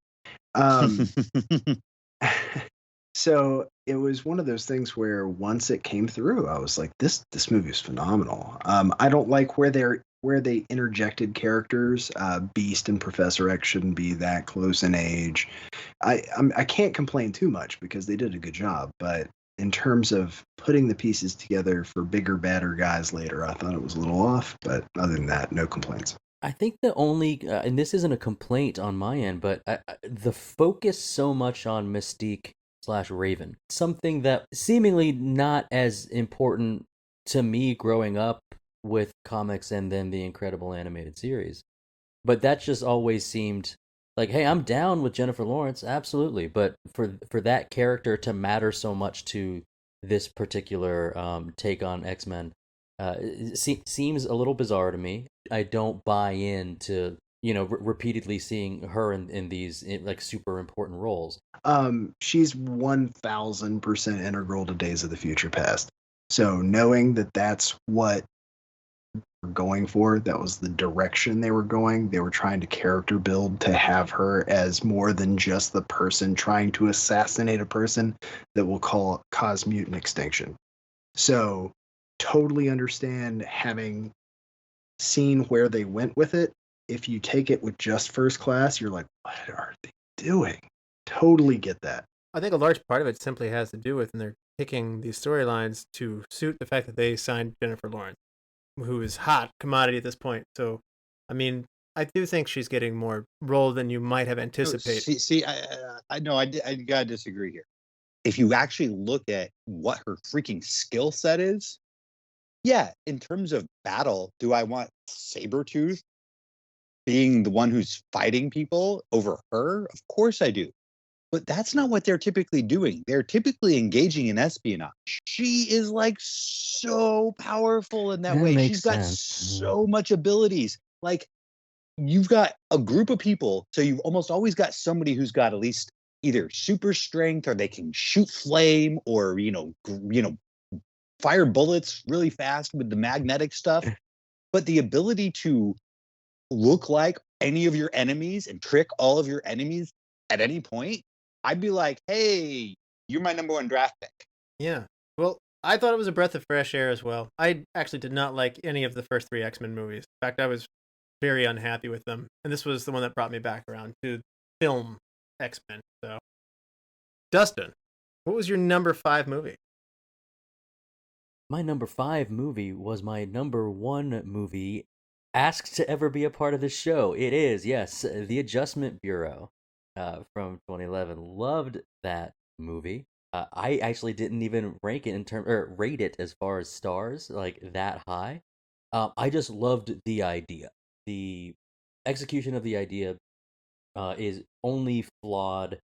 So it was one of those things where once it came through, I was like, this movie is phenomenal. I don't like where they interjected characters. Beast and Professor X shouldn't be that close in age. I can't complain too much because they did a good job, but in terms of putting the pieces together for bigger, badder guys later, I thought it was a little off, but other than that, no complaints. I think the only, and this isn't a complaint on my end, but the focus so much on Mystique / Raven, something that seemingly not as important to me growing up with comics and then the incredible animated series. But that just always seemed like, hey, I'm down with Jennifer Lawrence, absolutely. But for that character to matter so much to this particular take on X-Men, seems a little bizarre to me. I don't buy into, repeatedly seeing her in these like super important roles. She's 1000% integral to Days of the Future Past. So knowing that that's what we're going for, that was the direction they were going. They were trying to character build to have her as more than just the person trying to assassinate a person that will cause mutant extinction. So totally understand having seeing where they went with it. If you take it with just First Class, you're like, what are they doing? Totally get that. I think a large part of it simply has to do with, and they're picking these storylines to suit the fact that they signed Jennifer Lawrence, who is hot commodity at this point. So, I mean, I do think she's getting more role than you might have anticipated. I gotta disagree here. If you actually look at what her freaking skill set is, yeah, in terms of battle, do I want Sabretooth being the one who's fighting people over her? Of course I do. But that's not what they're typically doing. They're typically engaging in espionage. She is like so powerful in that way. She's got so much abilities. Like, you've got a group of people, so you've almost always got somebody who's got at least either super strength, or they can shoot flame, or fire bullets really fast with the magnetic stuff. But the ability to look like any of your enemies and trick all of your enemies at any point, I'd be like, hey, you're my number one draft pick. Yeah. Well, I thought it was a breath of fresh air as well. I actually did not like any of the first 3 X-Men movies. In fact, I was very unhappy with them. And this was the one that brought me back around to film X-Men. So, Dustin, what was your number 5 movie? My number 5 movie was my number 1 movie asked to ever be a part of this show. It is, yes, The Adjustment Bureau from 2011. Loved that movie. I actually didn't even rate it as far as stars, like that high. I just loved the idea. The execution of the idea is only flawed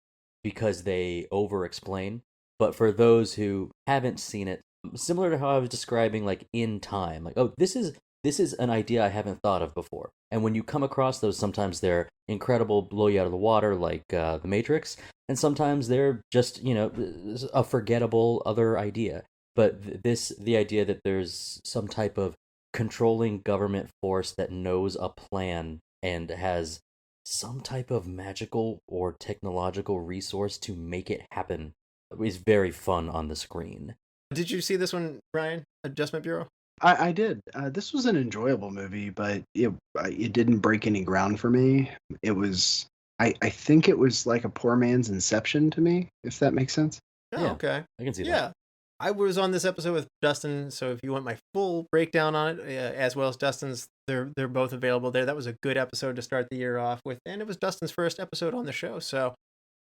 because they over-explain. But for those who haven't seen it, similar to how I was describing, like, In Time, like, oh, this is an idea I haven't thought of before. And when you come across those, sometimes they're incredible, blow you out of the water, like The Matrix, and sometimes they're just, a forgettable other idea. But the idea that there's some type of controlling government force that knows a plan and has some type of magical or technological resource to make it happen is very fun on the screen. Did you see this one, Brian? Adjustment Bureau? I did. This was an enjoyable movie, but it didn't break any ground for me. It was, I think it was like a poor man's Inception to me, if that makes sense. Oh, Yeah, okay. I can see that. Yeah. I was on this episode with Dustin, so if you want my full breakdown on it, as well as Dustin's, they're both available there. That was a good episode to start the year off with, and it was Dustin's first episode on the show, so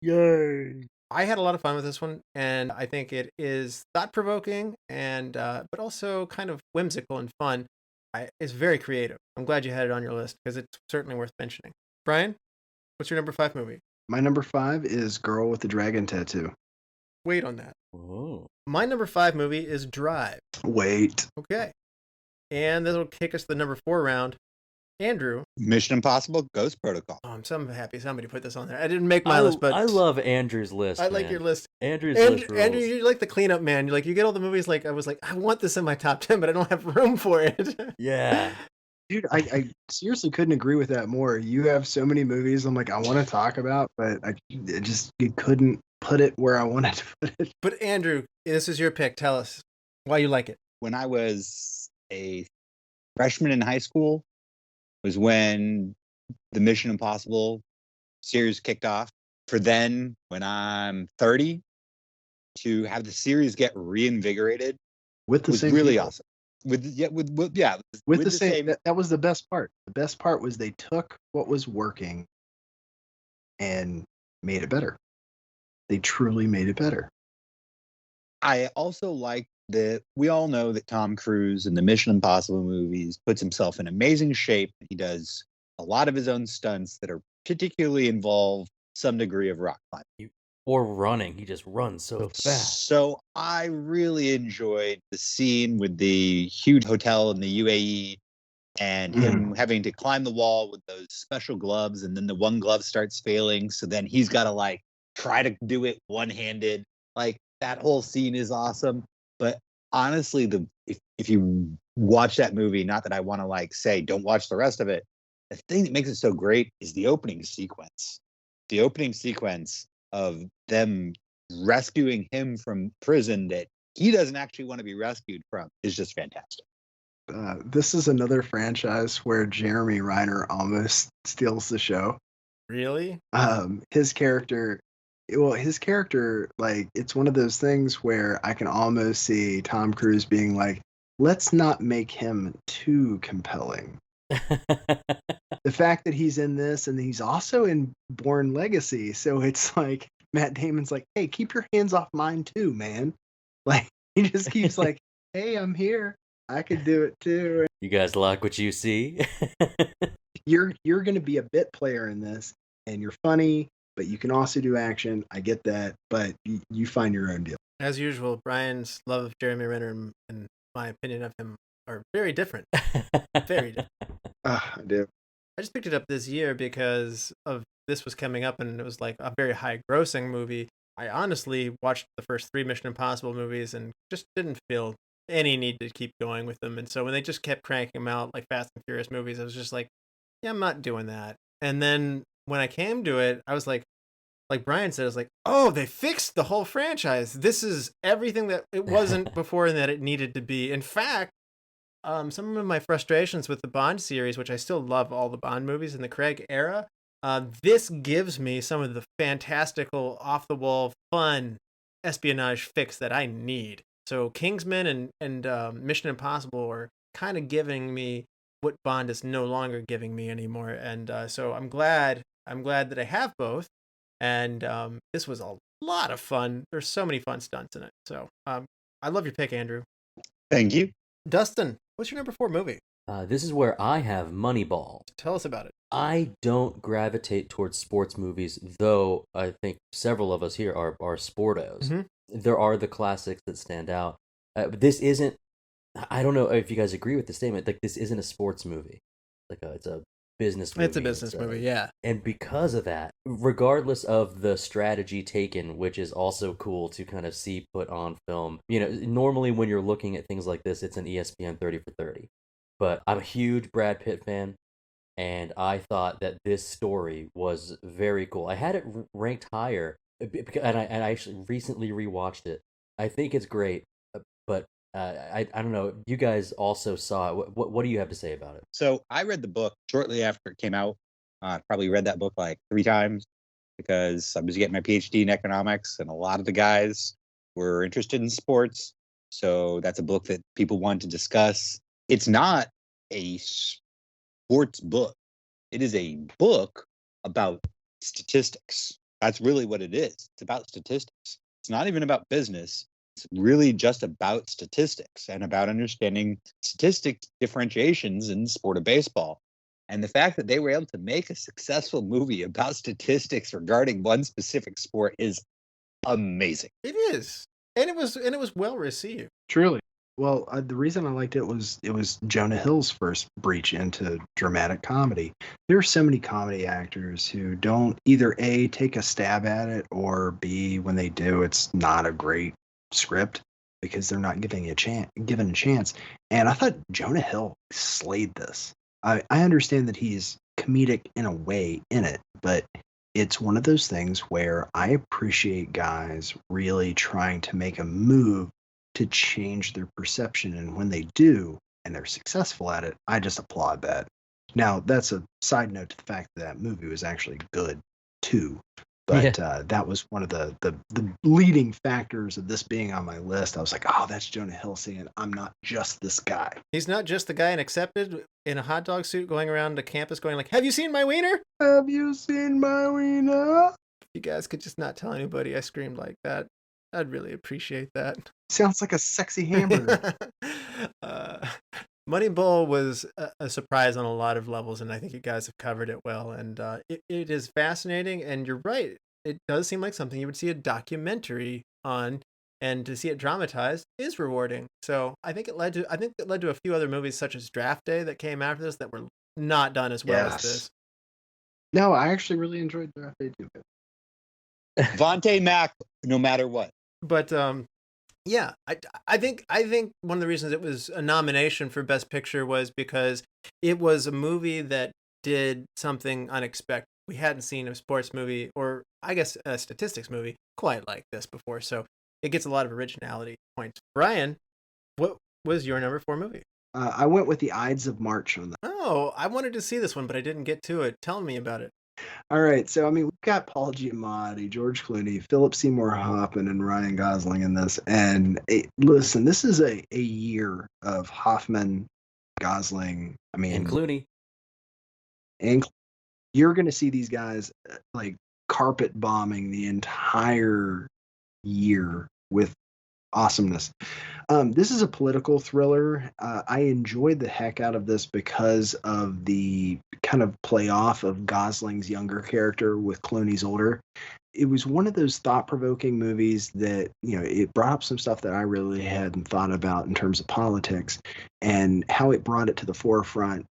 Yay! I had a lot of fun with this one, and I think it is thought-provoking and but also kind of whimsical and fun. It's very creative. I'm glad you had it on your list because it's certainly worth mentioning. Brian, what's your number 5 movie? My number 5 is Girl with the Dragon Tattoo. Wait on that. Oh. My number 5 movie is Drive. Wait. Okay. And this will kick us to the number 4 round. Andrew. Mission Impossible Ghost Protocol. Oh, I'm so happy somebody put this on there. I didn't make my list, but I love Andrew's list. I like your list. Andrew's list rules. Andrew, you're like the cleanup man. You get all the movies. Like, I was like, I want this in my top 10, but I don't have room for it. Yeah. Dude, I seriously couldn't agree with that more. You have so many movies I'm like, I want to talk about, but you couldn't put it where I wanted to put it. But Andrew, this is your pick. Tell us why you like it. When I was a freshman in high school was when the Mission Impossible series kicked off. For then, when I'm 30, to have the series get reinvigorated with the was same really people. awesome. With the same. That was the best part. The best part was they took what was working and made it better. They truly made it better. I also like that we all know that Tom Cruise in the Mission Impossible movies puts himself in amazing shape. He does a lot of his own stunts that are particularly involve some degree of rock climbing. Or running. He just runs so fast. So I really enjoyed the scene with the huge hotel in the UAE and him having to climb the wall with those special gloves, and then the one glove starts failing. So then he's got to try to do it one-handed. That whole scene is awesome. But honestly, if you watch that movie, not that I want to say don't watch the rest of it, the thing that makes it so great is the opening sequence. The opening sequence of them rescuing him from prison that he doesn't actually want to be rescued from is just fantastic. This is another franchise where Jeremy Renner almost steals the show. Really? His character, like, it's one of those things where I can almost see Tom Cruise being like, let's not make him too compelling. The fact that he's in this and he's also in Bourne Legacy, so it's like Matt Damon's like, hey, keep your hands off mine too, man. Like, he just keeps like, hey, I'm here. I could do it too. You guys like what you see? You're going to be a bit player in this, and you're funny, but you can also do action. I get that, but you find your own deal. As usual, Brian's love of Jeremy Renner and my opinion of him are very different. Very different. I do. I just picked it up this year because of this was coming up, and it was like a very high grossing movie. I honestly watched the first 3 Mission Impossible movies and just didn't feel any need to keep going with them. And so when they just kept cranking them out like Fast and Furious movies, I was just like, yeah, I'm not doing that. And then when I came to it, I was like Brian said, I was like, oh, they fixed the whole franchise. This is everything that it wasn't before and that it needed to be. In fact, some of my frustrations with the Bond series, which I still love all the Bond movies in the Craig era, this gives me some of the fantastical, off-the-wall, fun espionage fix that I need. So Kingsman and Mission Impossible are kind of giving me what Bond is no longer giving me anymore. And so I'm glad that I have both. And this was a lot of fun. There's so many fun stunts in it. So I love your pick, Andrew. Thank you. Dustin, what's your number 4 movie? This is where I have Moneyball. Tell us about it. I don't gravitate towards sports movies, though I think several of us here are sportos. Mm-hmm. There are the classics that stand out. This isn't, I don't know if you guys agree with the statement, like this isn't a sports movie. It's a business movie. It's a business movie, yeah. And because of that, regardless of the strategy taken, which is also cool to kind of see put on film, normally when you're looking at things like this, it's an ESPN 30 for 30. But I'm a huge Brad Pitt fan, and I thought that this story was very cool. I had it ranked higher, and I actually recently rewatched it. I think it's great, but I don't know. You guys also saw it. What do you have to say about it? So I read the book shortly after it came out. Probably read that book like 3 times because I was getting my PhD in economics, and a lot of the guys were interested in sports. So that's a book that people want to discuss. It's not a sports book. It is a book about statistics. That's really what it is. It's about statistics. It's not even about business. It's really just about statistics and about understanding statistics differentiations in the sport of baseball. And the fact that they were able to make a successful movie about statistics regarding one specific sport is amazing. It is. And it was well received. Truly. Well, the reason I liked it was Jonah Hill's first breach into dramatic comedy. There are so many comedy actors who don't either A, take a stab at it, or B, when they do, it's not a great script because they're not given a chance. And I thought Jonah Hill slayed this. I understand that he's comedic in a way in it, but it's one of those things where I appreciate guys really trying to make a move to change their perception, and when they do and they're successful at it, I just applaud that. Now, that's a side note to the fact that movie was actually good too, but that was one of the leading factors of this being on my list. I was like, oh, that's Jonah Hill saying, I'm not just this guy. He's not just the guy in Accepted in a hot dog suit going around the campus going like, have you seen my wiener? Have you seen my wiener? If you guys could just not tell anybody I screamed like that, I'd really appreciate that. Sounds like a sexy hamburger. Moneyball was a surprise on a lot of levels, and I think you guys have covered it well. And it is fascinating, and you're right. It does seem like something you would see a documentary on, and to see it dramatized is rewarding. So I think it led to a few other movies such as Draft Day that came after this that were not done as well as this. No, I actually really enjoyed Draft Day too. Vontae Mack, no matter what. But yeah, I think one of the reasons it was a nomination for Best Picture was because it was a movie that did something unexpected. We hadn't seen a sports movie, or I guess a statistics movie, quite like this before. So it gets a lot of originality points. Brian, what was your number 4 movie? I went with the Ides of March on that. Oh, I wanted to see this one, but I didn't get to it. Tell me about it. All right, so I mean, we've got Paul Giamatti, George Clooney, Philip Seymour Hoffman, and Ryan Gosling in this. And listen, this is a year of Hoffman, Gosling. I mean, And Clooney. And you're going to see these guys like carpet bombing the entire year with awesomeness. This is a political thriller. I enjoyed the heck out of this because of the kind of play off of Gosling's younger character with Clooney's older. It was one of those thought-provoking movies that, it brought up some stuff that I really hadn't thought about in terms of politics and how it brought it to the forefront,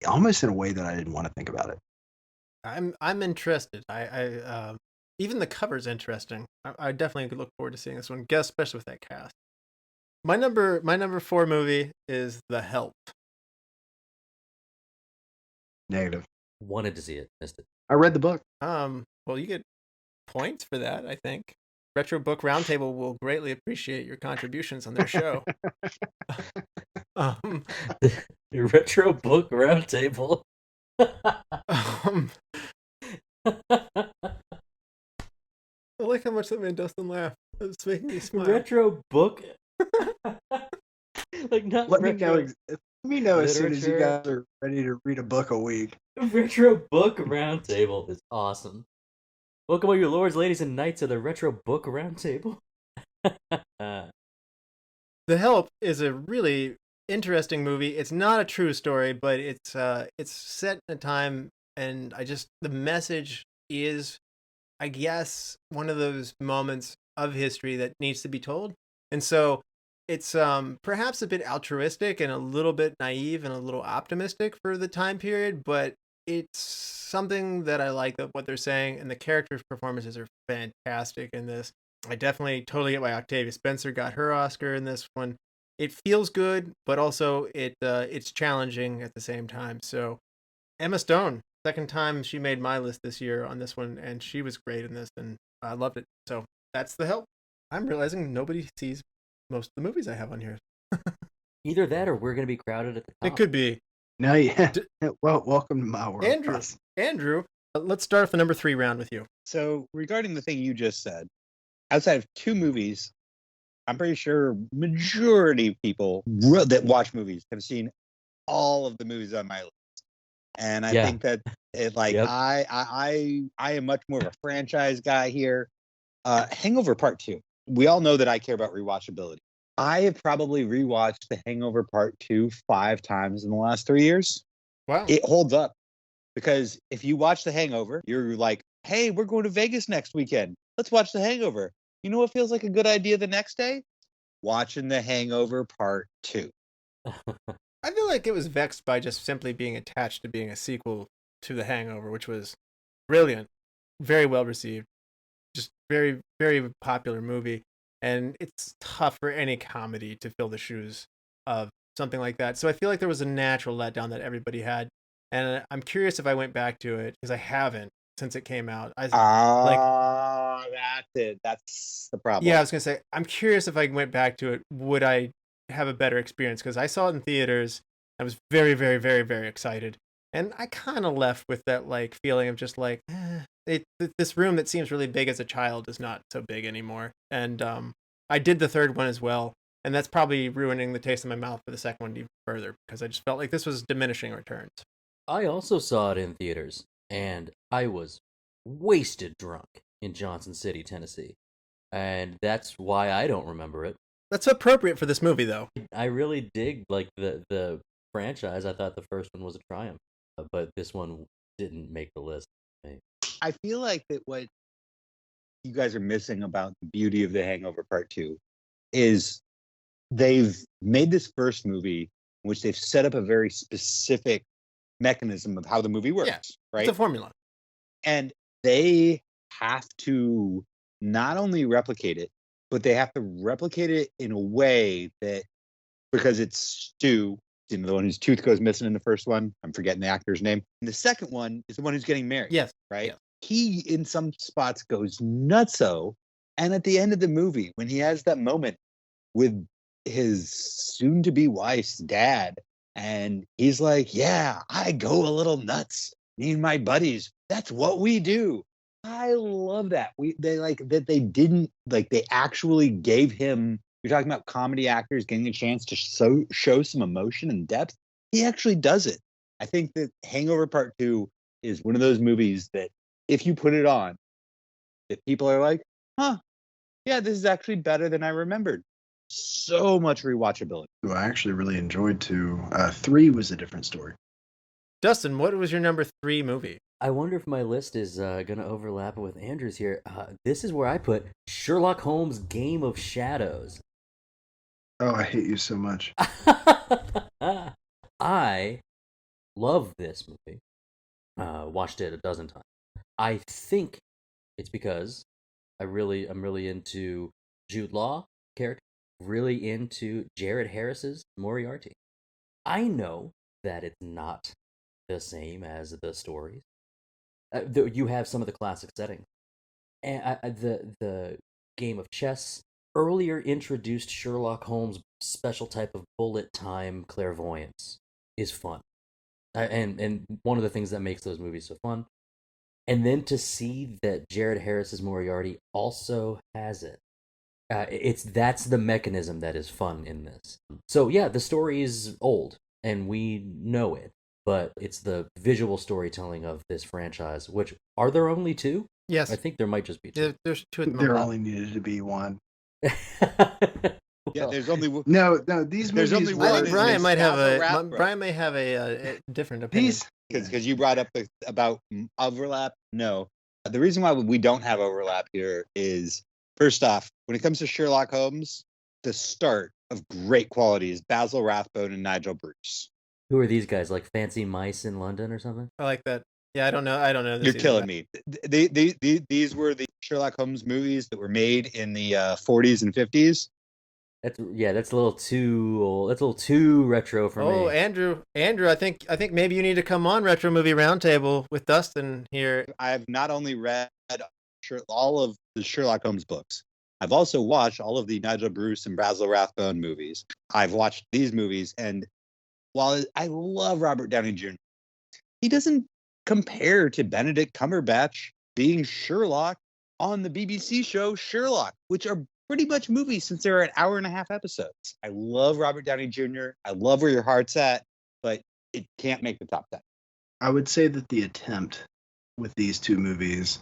almost in a way that I didn't want to think about it. I'm interested. I even the cover's interesting. I definitely could look forward to seeing this one, especially with that cast. My number 4 movie is The Help. Negative. Wanted to see it, missed it. I read the book. Well, you get points for that, I think. Retro Book Roundtable will greatly appreciate your contributions on their show. The Retro Book Roundtable. I like how much that made Dustin laugh. It's making me smile. Retro Book. Like not. Let retro... me know as soon as you guys are ready to read a book a week. Retro Book Roundtable is awesome. Welcome all you lords, ladies, and knights of the Retro Book Roundtable. The Help is a really interesting movie. It's not a true story, but it's set in a time, and the message is, I guess, one of those moments of history that needs to be told. And so it's perhaps a bit altruistic and a little bit naive and a little optimistic for the time period, but it's something that I like what they're saying, and the characters' performances are fantastic in this. I definitely totally get why Octavia Spencer got her Oscar in this one. It feels good, but also it's challenging at the same time. So Emma Stone, second time she made my list this year on this one, and she was great in this, and I loved it. So that's The Help. I'm realizing nobody sees most of the movies I have on here. Either that, or we're going to be crowded at the top. It could be. No, yeah. Well, welcome to my world. Andrew, let's start off the number 3 round with you. So regarding the thing you just said, outside of 2 movies, I'm pretty sure majority of people that watch movies have seen all of the movies on my list. And I think that I am much more of a franchise guy here. Hangover Part 2. We all know that I care about rewatchability. I have probably rewatched The Hangover Part 2 5 times in the last 3 years. Wow. It holds up because if you watch The Hangover, you're like, hey, we're going to Vegas next weekend. Let's watch The Hangover. You know what feels like a good idea the next day? Watching The Hangover Part 2. I feel like it was vexed by just simply being attached to being a sequel to The Hangover, which was brilliant, very well received, just very, very popular movie. And it's tough for any comedy to fill the shoes of something like that. So I feel like there was a natural letdown that everybody had. And I'm curious if I went back to it, because I haven't since it came out. That's it. That's the problem. Yeah, I was going to say, I'm curious if I went back to it, would I have a better experience? Because I saw it in theaters. I was very, very, very, very excited. And I kind of left with that feeling of just this room that seems really big as a child is not so big anymore. And I did the third one as well. And that's probably ruining the taste in my mouth for the second one even further, because I just felt like this was diminishing returns. I also saw it in theaters, and I was wasted drunk in Johnson City, Tennessee. And that's why I don't remember it. That's appropriate for this movie, though. I really dig the franchise. I thought the first one was a triumph, but this one didn't make the list. I feel like that what you guys are missing about the beauty of The Hangover Part 2 is they've made this first movie in which they've set up a very specific mechanism of how the movie works, right? It's a formula. And they have to not only replicate it, but they have to replicate it in a way that, because it's Stu, the one whose tooth goes missing in the first one. I'm forgetting the actor's name. And the second one is the one who's getting married. Yes. Right? Yes. He, in some spots, goes nutso. And at the end of the movie, when he has that moment with his soon-to-be wife's dad, and he's like, "Yeah, I go a little nuts. Me and my buddies. That's what we do." I love that. They like that they didn't like they actually gave him. You're talking about comedy actors getting a chance to show some emotion and depth. He actually does it. I think that Hangover Part 2 is one of those movies that if you put it on, that people are like, "Huh, yeah, this is actually better than I remembered." So much rewatchability. Who I actually really enjoyed too. 3 was a different story. Dustin, what was your number 3 movie? I wonder if my list is going to overlap with Andrew's here. This is where I put Sherlock Holmes' Game of Shadows. Oh, I hate you so much. I love this movie. Watched it a dozen times. I think it's because I'm really into Jude Law character, really into Jared Harris's Moriarty. I know that it's not the same as the stories. You have some of the classic settings, and the game of chess earlier introduced Sherlock Holmes' special type of bullet time clairvoyance is fun, and one of the things that makes those movies so fun. And then to see that Jared Harris's Moriarty also has it, that's the mechanism that is fun in this. So yeah, the story is old and we know it, but it's the visual storytelling of this franchise. Which are there only 2? Yes, I think there might just be 2. There's 2 at the There moment. only needed to be 1. Yeah, there's only No, these There's movies. only I one think is Brian might have Gestapo rap, Brian may have a different opinion. These. because you brought up about overlap. No, the reason why we don't have overlap here is, first off, when it comes to Sherlock Holmes, the start of great quality is Basil Rathbone and Nigel Bruce. Who are these guys? Like Fancy Mice in London or something? I like that. Yeah, I don't know. You're killing me. These were the Sherlock Holmes movies that were made in the 40s and 50s. That's a little too old. That's a little too retro for me. Oh, Andrew, I think maybe you need to come on Retro Movie Roundtable with Dustin here. I've not only read all of the Sherlock Holmes books, I've also watched all of the Nigel Bruce and Basil Rathbone movies. I've watched these movies, and while I love Robert Downey Jr., he doesn't compare to Benedict Cumberbatch being Sherlock on the BBC show Sherlock, which are pretty much movies since they're an hour and a half episodes. I love Robert Downey Jr. I love Where Your Heart's At, but it can't make the top 10. I would say that the attempt with these 2 movies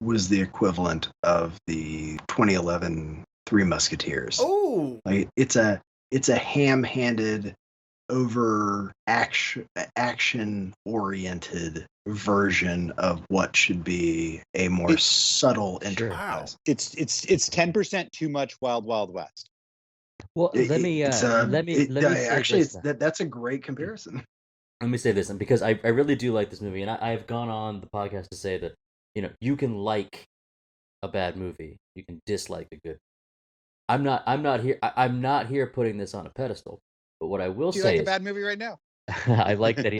was the equivalent of the 2011 Three Musketeers. Oh, Like it's a ham-handed, over action oriented version of what should be a more subtle enterprise. It's 10% too much Wild Wild West. Well, let me Actually, that's a great comparison. Let me say this, and because I really do like this movie, and I've gone on the podcast to say that you can like a bad movie, you can dislike a good. I'm not here putting this on a pedestal. But what I will Do you say like a is, bad movie right now? I like that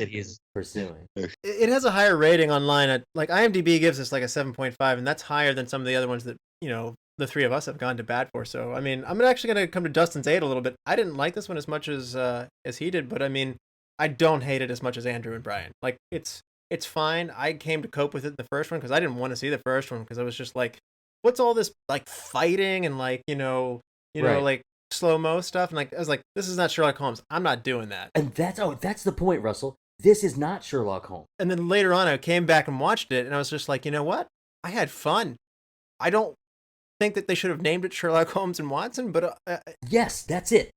he's pursuing. it has a higher rating online. Like IMDb gives us like a 7.5, and that's higher than some of the other ones that the 3 of us have gone to bat for. So I mean, I'm actually going to come to Dustin's aid a little bit. I didn't like this one as much as he did, but I mean, I don't hate it as much as Andrew and Brian. Like it's fine. I came to cope with it in the first one because I didn't want to see the first one because I was just like, what's all this like fighting and like Right. like slow-mo stuff, and like I was like, this is not Sherlock Holmes. I'm not doing that. And that's the point, Russell. This is not Sherlock Holmes. And then later on I came back and watched it and I was just like, you know what? I had fun. I don't think that they should have named it Sherlock Holmes and Watson, but Yes, that's it.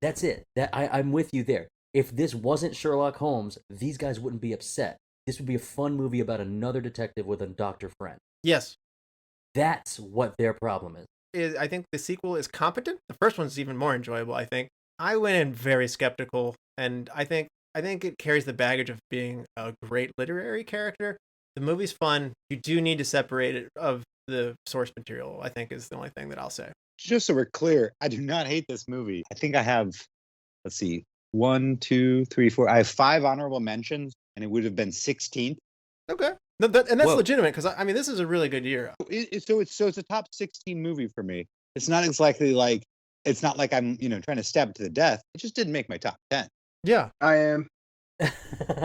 I'm with you there. If this wasn't Sherlock Holmes, these guys wouldn't be upset. This would be a fun movie about another detective with a doctor friend. yes, That's what their problem is. I think the sequel is competent. The first one's even more enjoyable, I think. I went in very skeptical, and I think it carries the baggage of being a great literary character. The movie's fun. You do need to separate it of the source material, I think, is the only thing that I'll say. Just so we're clear, I do not hate this movie. I think I have, let's see, 1, 2, 3, 4. I have 5 honorable mentions, and it would have been 16th. Okay. No, and that's Whoa. legitimate, because I mean, this is a really good year. So it's a top 16 movie for me. It's not exactly like it's not like I'm, trying to stab it to the death. It just didn't make my top 10. Yeah, I am.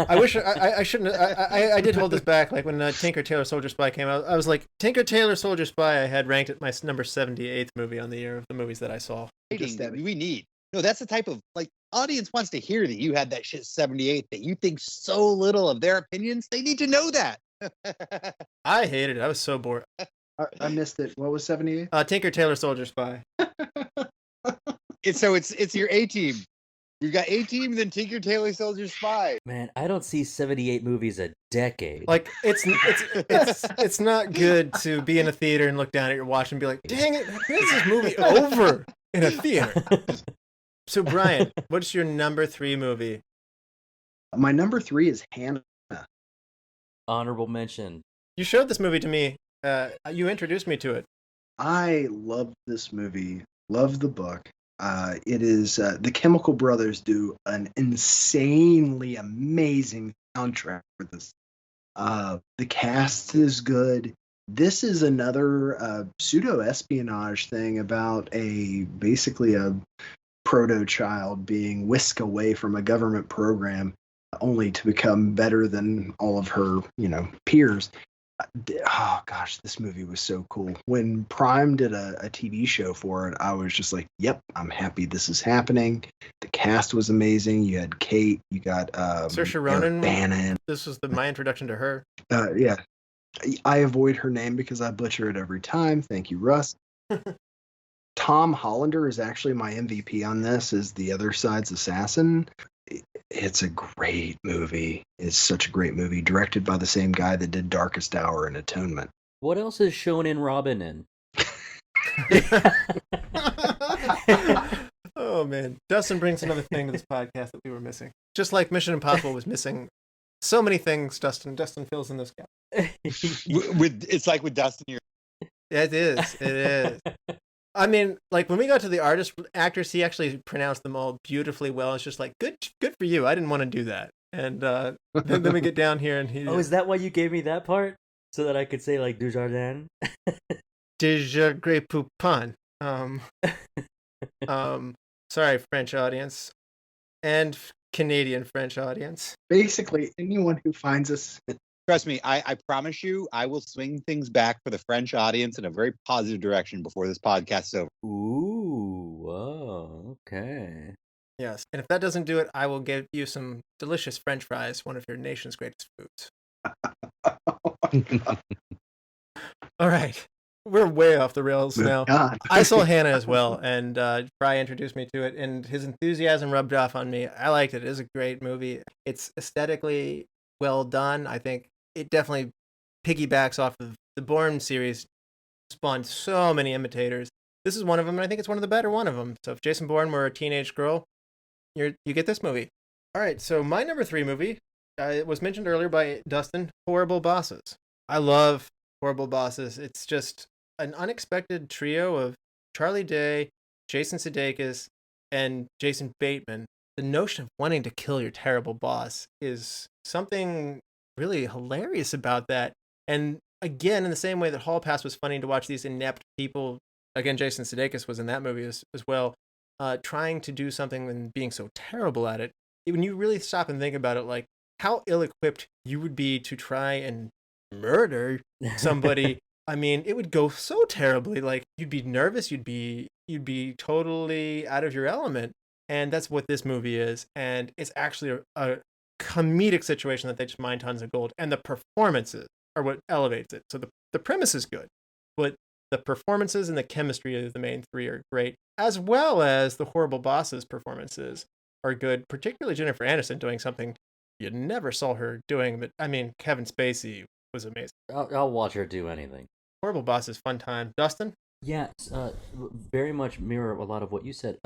I wish I shouldn't. I did hold this back. Like when Tinker Tailor Soldier Spy came out, I was like, Tinker Tailor Soldier Spy. I had ranked it my number 78th movie on the year of the movies that I saw. We need. No, that's the type of audience wants to hear that you had that shit 78, that you think so little of their opinions. They need to know that. I hated it. I was so bored. I missed it. What was 78? Tinker Tailor Soldier Spy. It's your A team. You got A team, then Tinker Tailor Soldier Spy. Man, I don't see 78 movies a decade. Like it's not good to be in a theater and look down at your watch and be like, dang it, when's this movie over in a theater? So Brian, what's your number 3 movie? My number 3 is Hannah. Honorable mention. You showed this movie to me. You introduced me to it. I love this movie. Love the book. It is the Chemical Brothers do an insanely amazing soundtrack for this. The cast is good. This is another pseudo-espionage thing about basically a proto-child being whisked away from a government program only to become better than all of her, peers. Oh gosh, this movie was so cool. When Prime did a TV show for it, I was just like, yep, I'm happy this is happening. The cast was amazing. You had Kate, you got Saoirse Ronan. Bannon. This was my introduction to her. Yeah. I avoid her name because I butcher it every time. Thank you, Russ. Tom Hollander is actually my MVP on this, is the other side's assassin. It's a great movie. It's such a great movie, directed by the same guy that did Darkest Hour and Atonement. What else is Shonen Robin in? Oh man, Dustin brings another thing to this podcast that we were missing. Just like Mission Impossible was missing so many things. Dustin fills in this gap. It's like with Dustin. Yeah, it is. I mean, like when we got to the artist actors, he actually pronounced them all beautifully well. It's just like good for you. I didn't want to do that. And then we get down here and he. Oh, is that why you gave me that part? So that I could say like Dujardin? Dujardin Poupon. Sorry, French audience. And Canadian French audience. Basically, anyone who finds us. Trust me, I promise you, I will swing things back for the French audience in a very positive direction before this podcast is over. Ooh, whoa, okay. Yes, and if that doesn't do it, I will give you some delicious French fries, one of your nation's greatest foods. All right, we're way off the rails now. I saw Hannah as well, and Frye introduced me to it, and his enthusiasm rubbed off on me. I liked it. It is a great movie. It's aesthetically well done. I think it definitely piggybacks off of the Bourne series, spawned so many imitators. This is one of them, and I think it's one of the better one of them. So if Jason Bourne were a teenage girl, you get this movie. All right, so my number 3 movie, it was mentioned earlier by Dustin, Horrible Bosses. I love Horrible Bosses. It's just an unexpected trio of Charlie Day, Jason Sudeikis, and Jason Bateman. The notion of wanting to kill your terrible boss is something really hilarious about that. And again, in the same way that Hall Pass was funny to watch these inept people, again, Jason Sudeikis was in that movie as well, trying to do something and being so terrible at it. When you really stop and think about it, like how ill-equipped you would be to try and murder somebody. I mean, it would go so terribly. Like you'd be nervous, you'd be totally out of your element. And that's what this movie is. And it's actually a comedic situation that they just mine tons of gold. And the performances are what elevates it. So the premise is good, but the performances and the chemistry of the main 3 are great, as well as the Horrible Bosses performances are good, particularly Jennifer Aniston doing something you never saw her doing. But I mean, Kevin Spacey was amazing. I'll watch her do anything. Horrible Bosses, fun time. Dustin? Yeah, very much mirror a lot of what you said.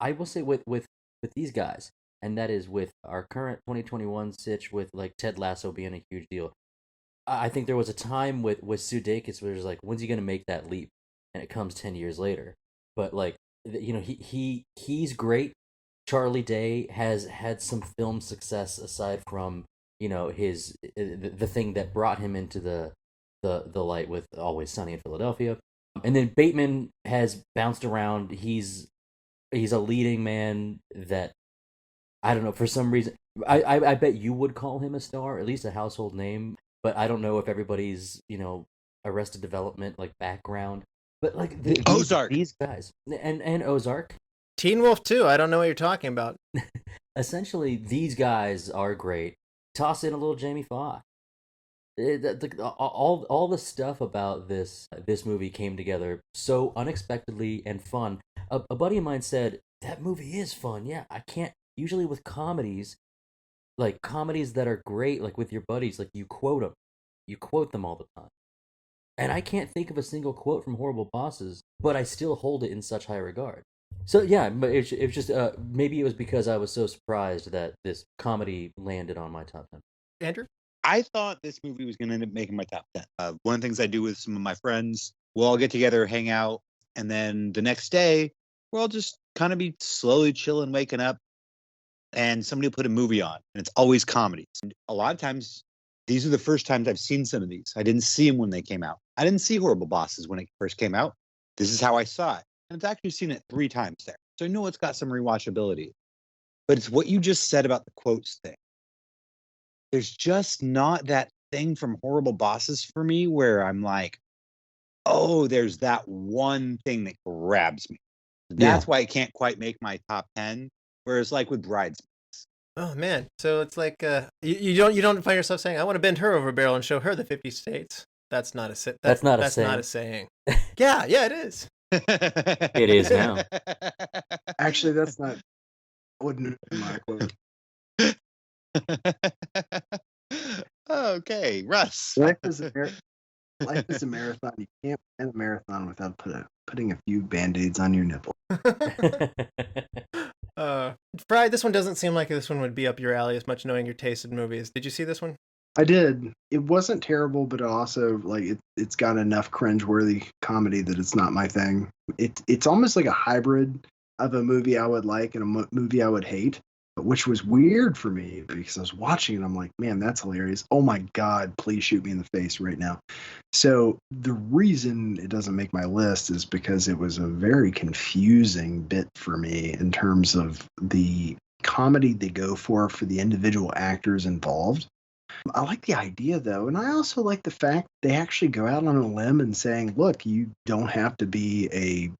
I will say with these guys, and that is with our current 2021 sitch with like Ted Lasso being a huge deal. I think there was a time with Sudeikis where it was like, when's he gonna make that leap? And it comes 10 years later. But like, he's great. Charlie Day has had some film success aside from his the thing that brought him into the light with Always Sunny in Philadelphia. And then Bateman has bounced around. He's he's a leading man that I don't know, for some reason I bet you would call him a star, at least a household name, but I don't know if everybody's, Arrested Development like background. But like Ozark. These guys and Ozark. Teen Wolf 2, I don't know what you're talking about. Essentially, these guys are great. Toss in a little Jamie Foxx. All the stuff about this movie came together so unexpectedly and fun. A buddy of mine said that movie is fun. Yeah, I can't usually with comedies, like comedies that are great, like with your buddies, like you quote them all the time, and I can't think of a single quote from Horrible Bosses, but I still hold it in such high regard. So yeah, but it's just maybe it was because I was so surprised that this comedy landed on my top 10. Andrew? I thought this movie was going to end up making my top 10. One of the things I do with some of my friends, we'll all get together, hang out, and then the next day, we'll all just kind of be slowly chilling, waking up, and somebody will put a movie on, and it's always comedies. And a lot of times, these are the first times I've seen some of these. I didn't see them when they came out. I didn't see Horrible Bosses when it first came out. This is how I saw it. And I've actually seen it 3 times there. So I know it's got some rewatchability. But it's what you just said about the quotes thing. There's just not that thing from Horrible Bosses for me where I'm like, oh, there's that one thing that grabs me. That's why it can't quite make my top 10. Whereas like with Bridesmaids. Oh man, so it's like you don't find yourself saying, I want to bend her over a barrel and show her the 50 states. That's not a that's not a saying. Yeah, it is. It is now. Actually, that's not. Wouldn't have been my quote. Okay, Russ. Life is a marathon. You can't end a marathon without putting a few band-aids on your nipple. Frye, this one doesn't seem like this one would be up your alley as much, knowing your taste in movies. Did you see this one? I did. It wasn't terrible, but also like it's got enough cringeworthy comedy that it's not my thing. It's almost like a hybrid of a movie I would like and a movie I would hate, which was weird for me because I was watching it. I'm like, man, that's hilarious. Oh my God, please shoot me in the face right now. So the reason it doesn't make my list is because it was a very confusing bit for me in terms of the comedy they go for the individual actors involved. I like the idea though, and I also like the fact they actually go out on a limb and saying, look, you don't have to be a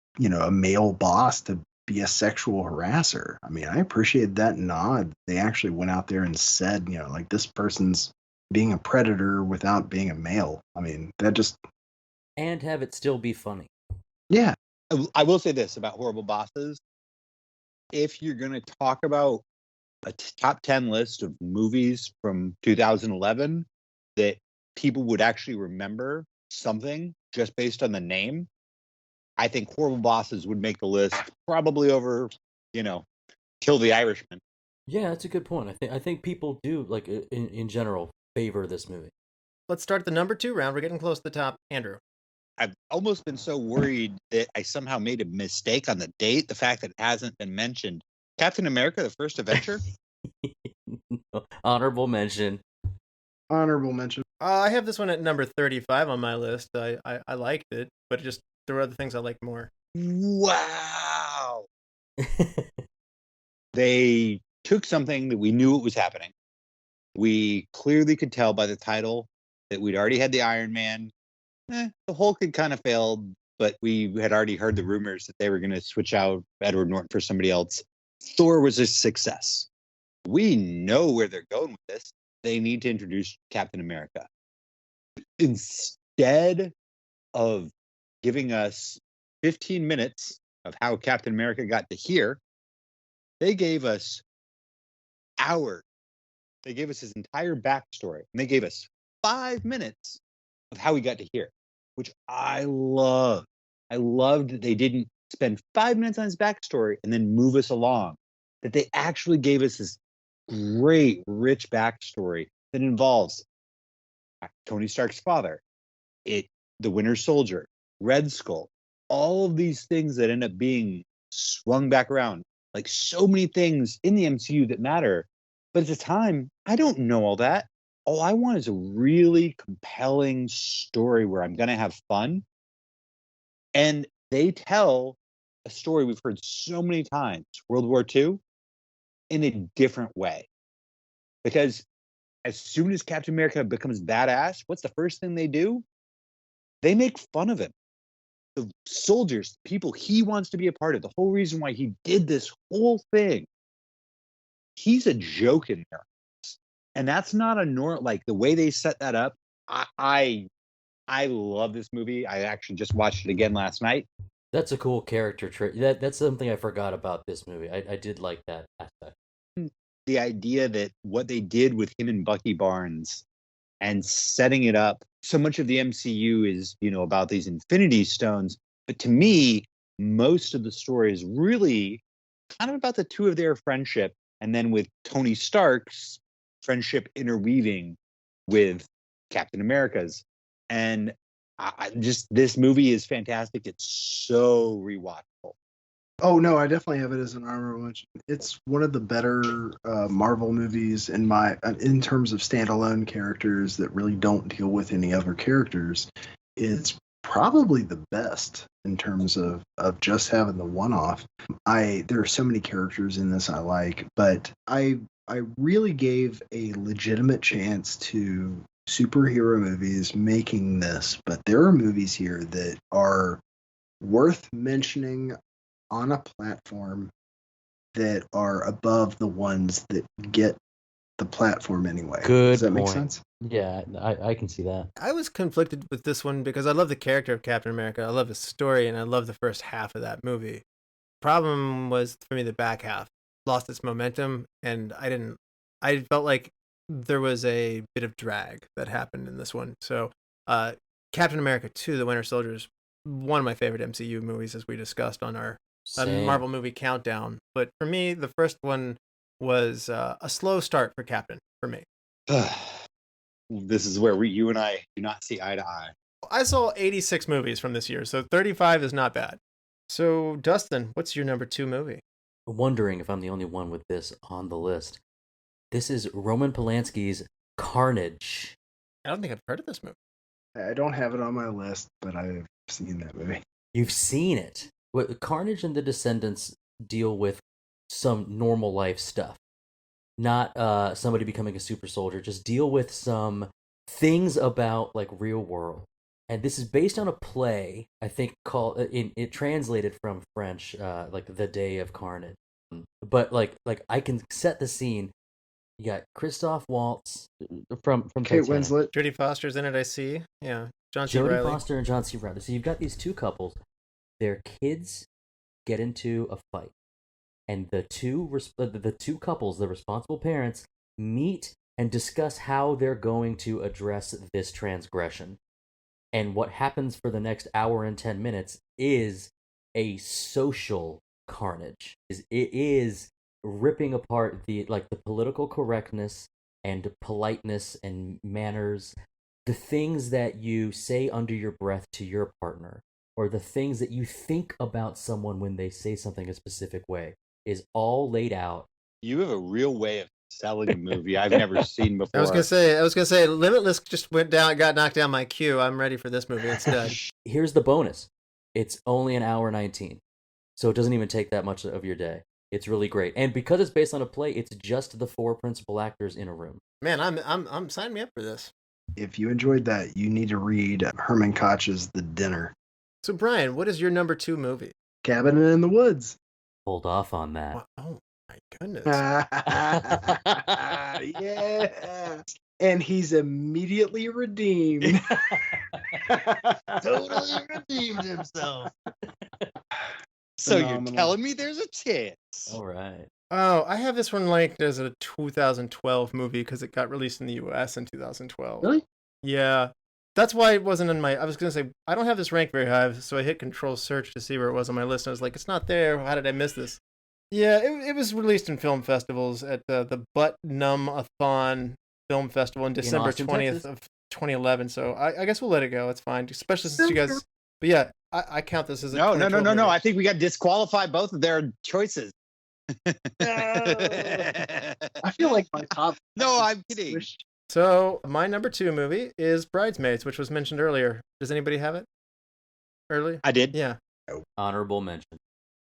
male boss to be a sexual harasser. I mean, I appreciate that nod. They actually went out there and said, like this person's being a predator without being a male. I mean, that just... And have it still be funny. Yeah. I will say this about Horrible Bosses. If you're going to talk about a top 10 list of movies from 2011 that people would actually remember something just based on the name, I think Horrible Bosses would make the list probably over, Kill the Irishman. Yeah, that's a good point. I think people do, like, in general, favor this movie. Let's start the number 2 round. We're getting close to the top. Andrew. I've almost been so worried that I somehow made a mistake on the date. The fact that it hasn't been mentioned. Captain America, the First Avenger? Honorable mention. Honorable mention. I have this one at number 35 on my list. I liked it, but there were other things I liked more. Wow. They took something that we knew it was happening. We clearly could tell by the title that we'd already had the Iron Man. The Hulk had kind of failed, but we had already heard the rumors that they were going to switch out Edward Norton for somebody else. Thor was a success. We know where they're going with this. They need to introduce Captain America. Instead of giving us 15 minutes of how Captain America got to here, they gave us hours. They gave us his entire backstory. And they gave us 5 minutes of how he got to here, which I loved. I loved that they didn't spend 5 minutes on his backstory and then move us along. That they actually gave us this great, rich backstory that involves Tony Stark's father, the Winter Soldier, Red Skull, all of these things that end up being swung back around. Like so many things in the MCU that matter. But at the time, I don't know all that. All I want is a really compelling story where I'm going to have fun. And they tell a story we've heard so many times, World War II, in a different way. Because as soon as Captain America becomes badass, what's the first thing they do? They make fun of him. The soldiers, people he wants to be a part of, the whole reason why he did this whole thing, he's a joke in there. And that's not a normal, like the way they set that up. I love this movie. I actually just watched it again last night. That's a cool character trait. That's something I forgot about this movie. I did like that aspect. The idea that what they did with him and Bucky Barnes and setting it up. So much of the MCU is, about these Infinity Stones. But to me, most of the story is really kind of about the two of their friendship. And then with Tony Stark's friendship interweaving with Captain America's. And this movie is fantastic. It's so rewatchable. Oh no, I definitely have it as an honorable mention. It's one of the better Marvel movies in terms of standalone characters that really don't deal with any other characters. It's probably the best in terms of just having the one-off. There are so many characters in this I like, but I really gave a legitimate chance to superhero movies making this, but there are movies here that are worth mentioning on a platform that are above the ones that get the platform anyway. Good Does that point. make sense? Yeah, I can see that. I was conflicted with this one because I love the character of Captain America. I love his story, and I love the first half of that movie. Problem was, for me, the back half lost its momentum, and I felt like there was a bit of drag that happened in this one. So Captain America 2, The Winter Soldier is one of my favorite MCU movies, as we discussed on our Marvel movie countdown. But for me, the first one was a slow start for Captain, for me. This is where you and I do not see eye to eye. I saw 86 movies from this year, so 35 is not bad. So, Dustin, what's your number 2 movie? Wondering if I'm the only one with this on the list. This is Roman Polanski's Carnage. I don't think I've heard of this movie. I don't have it on my list, but I've seen that movie. You've seen it. Carnage and the Descendants deal with some normal life stuff. Not somebody becoming a super soldier. Just deal with some things about like real world. And this is based on a play, I think, called it translated from French, like The Day of Carnage. But like I can set the scene. You got Christoph Waltz from Kate Titanic. Winslet. Jodie Foster's in it, I see. Yeah, John C. Jodie Reilly. Foster and John C. Reilly. So you've got these two couples. Their kids get into a fight, and the two couples, the responsible parents, meet and discuss how they're going to address this transgression. And what happens for the next hour and 10 minutes is a social carnage. It is ripping apart the political correctness and politeness and manners, the things that you say under your breath to your partner, or the things that you think about someone when they say something a specific way, is all laid out. You have a real way of selling a movie I've never seen before. I was gonna say, Limitless just got knocked down my queue. I'm ready for this movie instead. Here's the bonus: it's only an hour 19, so it doesn't even take that much of your day. It's really great, and because it's based on a play, it's just the 4 principal actors in a room. Man, I'm signing me up for this. If you enjoyed that, you need to read Herman Koch's The Dinner. So, Brian, what is your number 2 movie? Cabin in the Woods. Hold off on that. Oh my goodness! Yeah, and he's immediately redeemed. Totally redeemed himself. So Phenomenal. you're telling me there's a chance? All right. Oh, I have this one ranked as a 2012 movie because it got released in the US in 2012. Really? Yeah. That's why it wasn't in I was going to say, I don't have this ranked very high, so I hit Control Search to see where it was on my list, and I was like, it's not there. How did I miss this? Yeah, it was released in film festivals at the Butt Numb-a-thon Film Festival on December Austin, 20th Texas? of 2011, so I guess we'll let it go. It's fine, especially since you guys... But yeah, I count this as a No. 2012 movie. I think we got to disqualify both of their choices. I feel like my top. No, I'm kidding. So, my number 2 movie is Bridesmaids, which was mentioned earlier. Does anybody have it? Early? I did. Yeah. Honorable mention.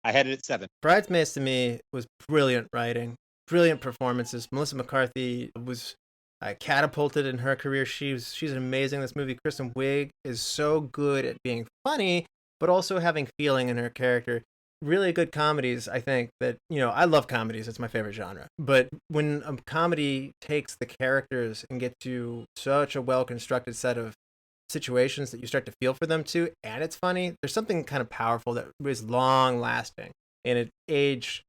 I had it at 7. Bridesmaids to me was brilliant writing, brilliant performances. Melissa McCarthy was catapulted in her career. She's amazing in this movie. Kristen Wiig is so good at being funny, but also having feeling in her character. Really good comedies, I think that, I love comedies. It's my favorite genre. But when a comedy takes the characters and gets you such a well-constructed set of situations that you start to feel for them too, and it's funny, there's something kind of powerful that is long-lasting. And its age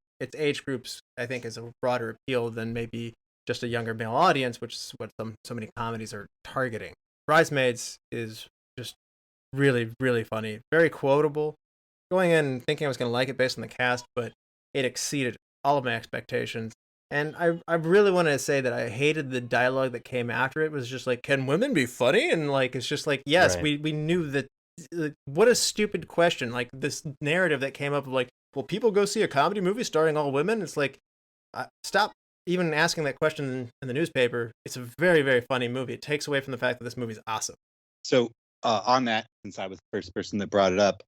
groups, I think, is a broader appeal than maybe just a younger male audience, which is what so many comedies are targeting. Bridesmaids is just really, really funny, very quotable. Going in thinking I was going to like it based on the cast, but it exceeded all of my expectations. And I really wanted to say that I hated the dialogue that came after it. It was just like, can women be funny? And like, it's just like, yes, Right. we knew that. Like, what a stupid question. Like this narrative that came up of like, will people go see a comedy movie starring all women? It's like, stop even asking that question in the newspaper. It's a very, very funny movie. It takes away from the fact that this movie's awesome. So on that, since I was the first person that brought it up,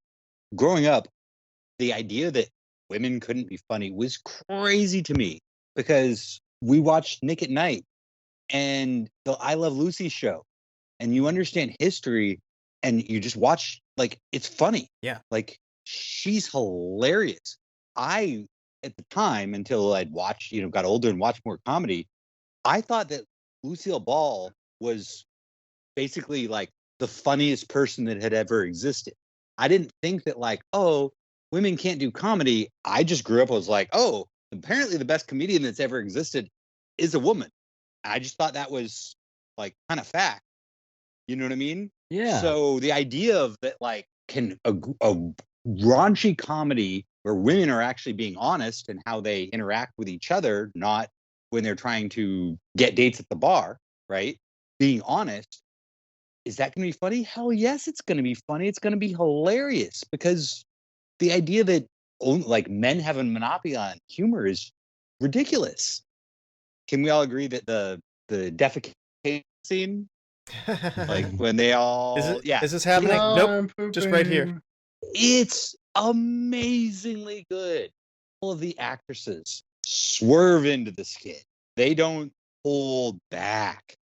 growing up, the idea that women couldn't be funny was crazy to me because we watched Nick at Night and the I Love Lucy show, and you understand history and you just watch, like, it's funny. Yeah. Like, she's hilarious. I, at the time, until I'd watched, got older and watched more comedy, I thought that Lucille Ball was basically like the funniest person that had ever existed. I didn't think that, like, oh, women can't do comedy. I just grew up, I was like, oh, apparently the best comedian that's ever existed is a woman. I just thought that was like kind of fact. You know what I mean? Yeah. So the idea of that, like, can a raunchy comedy where women are actually being honest and how they interact with each other, not when they're trying to get dates at the bar, right? Being honest, is that going to be funny? Hell yes, it's going to be funny. It's going to be hilarious because the idea that like men have a monopoly on humor is ridiculous. Can we all agree that the defecation scene, like when they all, is this happening? Nope, just right here. It's amazingly good. All of the actresses swerve into the skit. They don't hold back.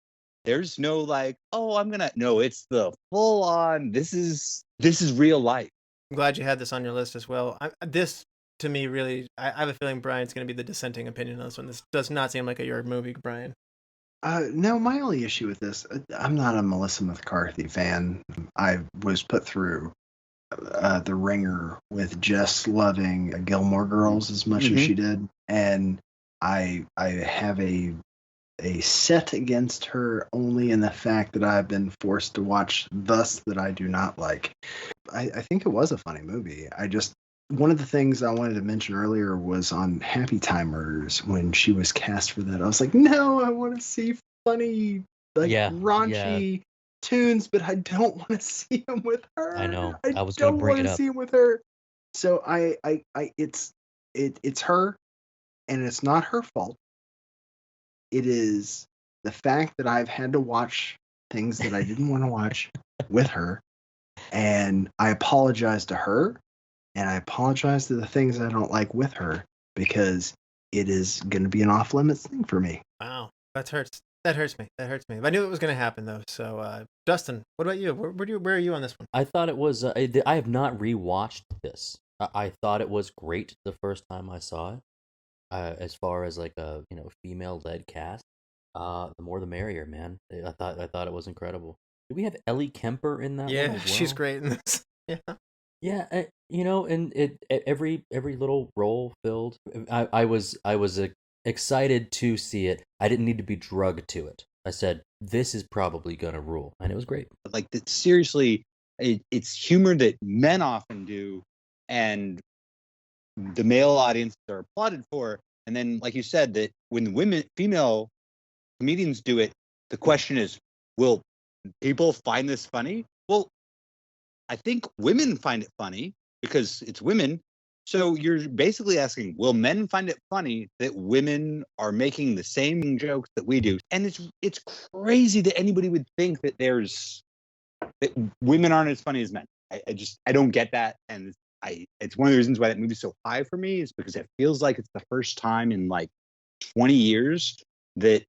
There's no like, oh, no, it's the full on, this is real life. I'm glad you had this on your list as well. This, to me, really, I have a feeling Brian's going to be the dissenting opinion on this one. This does not seem like your movie, Brian. No, my only issue with this, I'm not a Melissa McCarthy fan. I was put through the ringer with just loving Gilmore Girls as much as she did, and I have a set against her only in the fact that I've been forced to watch Thus that I do not like. I think it was a funny movie. One of the things I wanted to mention earlier was on Happy Time Murders when she was cast for that. I was like, no, I want to see funny, raunchy tunes, but I don't want to see them with her. I know. I was don't going to bring want it to up. see them with her. So it's her, and it's not her fault. It is the fact that I've had to watch things that I didn't want to watch with her, and I apologize to her, and I apologize to the things I don't like with her, because it is going to be an off-limits thing for me. Wow, that hurts. That hurts me. I knew it was going to happen, though. So, Dustin, what about you? Where are you on this one? I thought it was. I have not rewatched this. I thought it was great the first time I saw it. As far as like a female-led cast, the more the merrier, man. I thought it was incredible. Do we have Ellie Kemper in that one as well? She's great in this. Yeah, and every little role filled. I was excited to see it. I didn't need to be drugged to it. I said, this is probably gonna rule, and it was great. Like, seriously, it's humor that men often do, and the male audiences are applauded for. And then, like you said, that when female comedians do it, the question is, will people find this funny? Well, I think women find it funny because it's women. So you're basically asking, will men find it funny that women are making the same jokes that we do? And it's crazy that anybody would think that women aren't as funny as men. I don't get that. And it's one of the reasons why that movie's so high for me, is because it feels like it's the first time in like 20 years that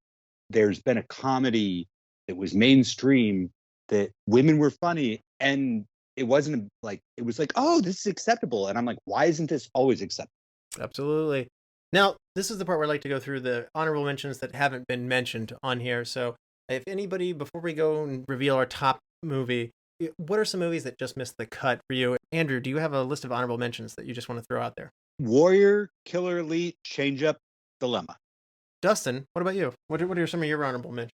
there's been a comedy that was mainstream, that women were funny, and it wasn't like, it was like, oh, this is acceptable. And I'm like, why isn't this always acceptable? Absolutely. Now, this is the part where I like to go through the honorable mentions that haven't been mentioned on here. So if anybody, before we go and reveal our top movie, what are some movies that just missed the cut for you? Andrew, do you have a list of honorable mentions that you just want to throw out there? Warrior, Killer Elite, Change Up, Dilemma. Dustin, what about you? What are some of your honorable mentions?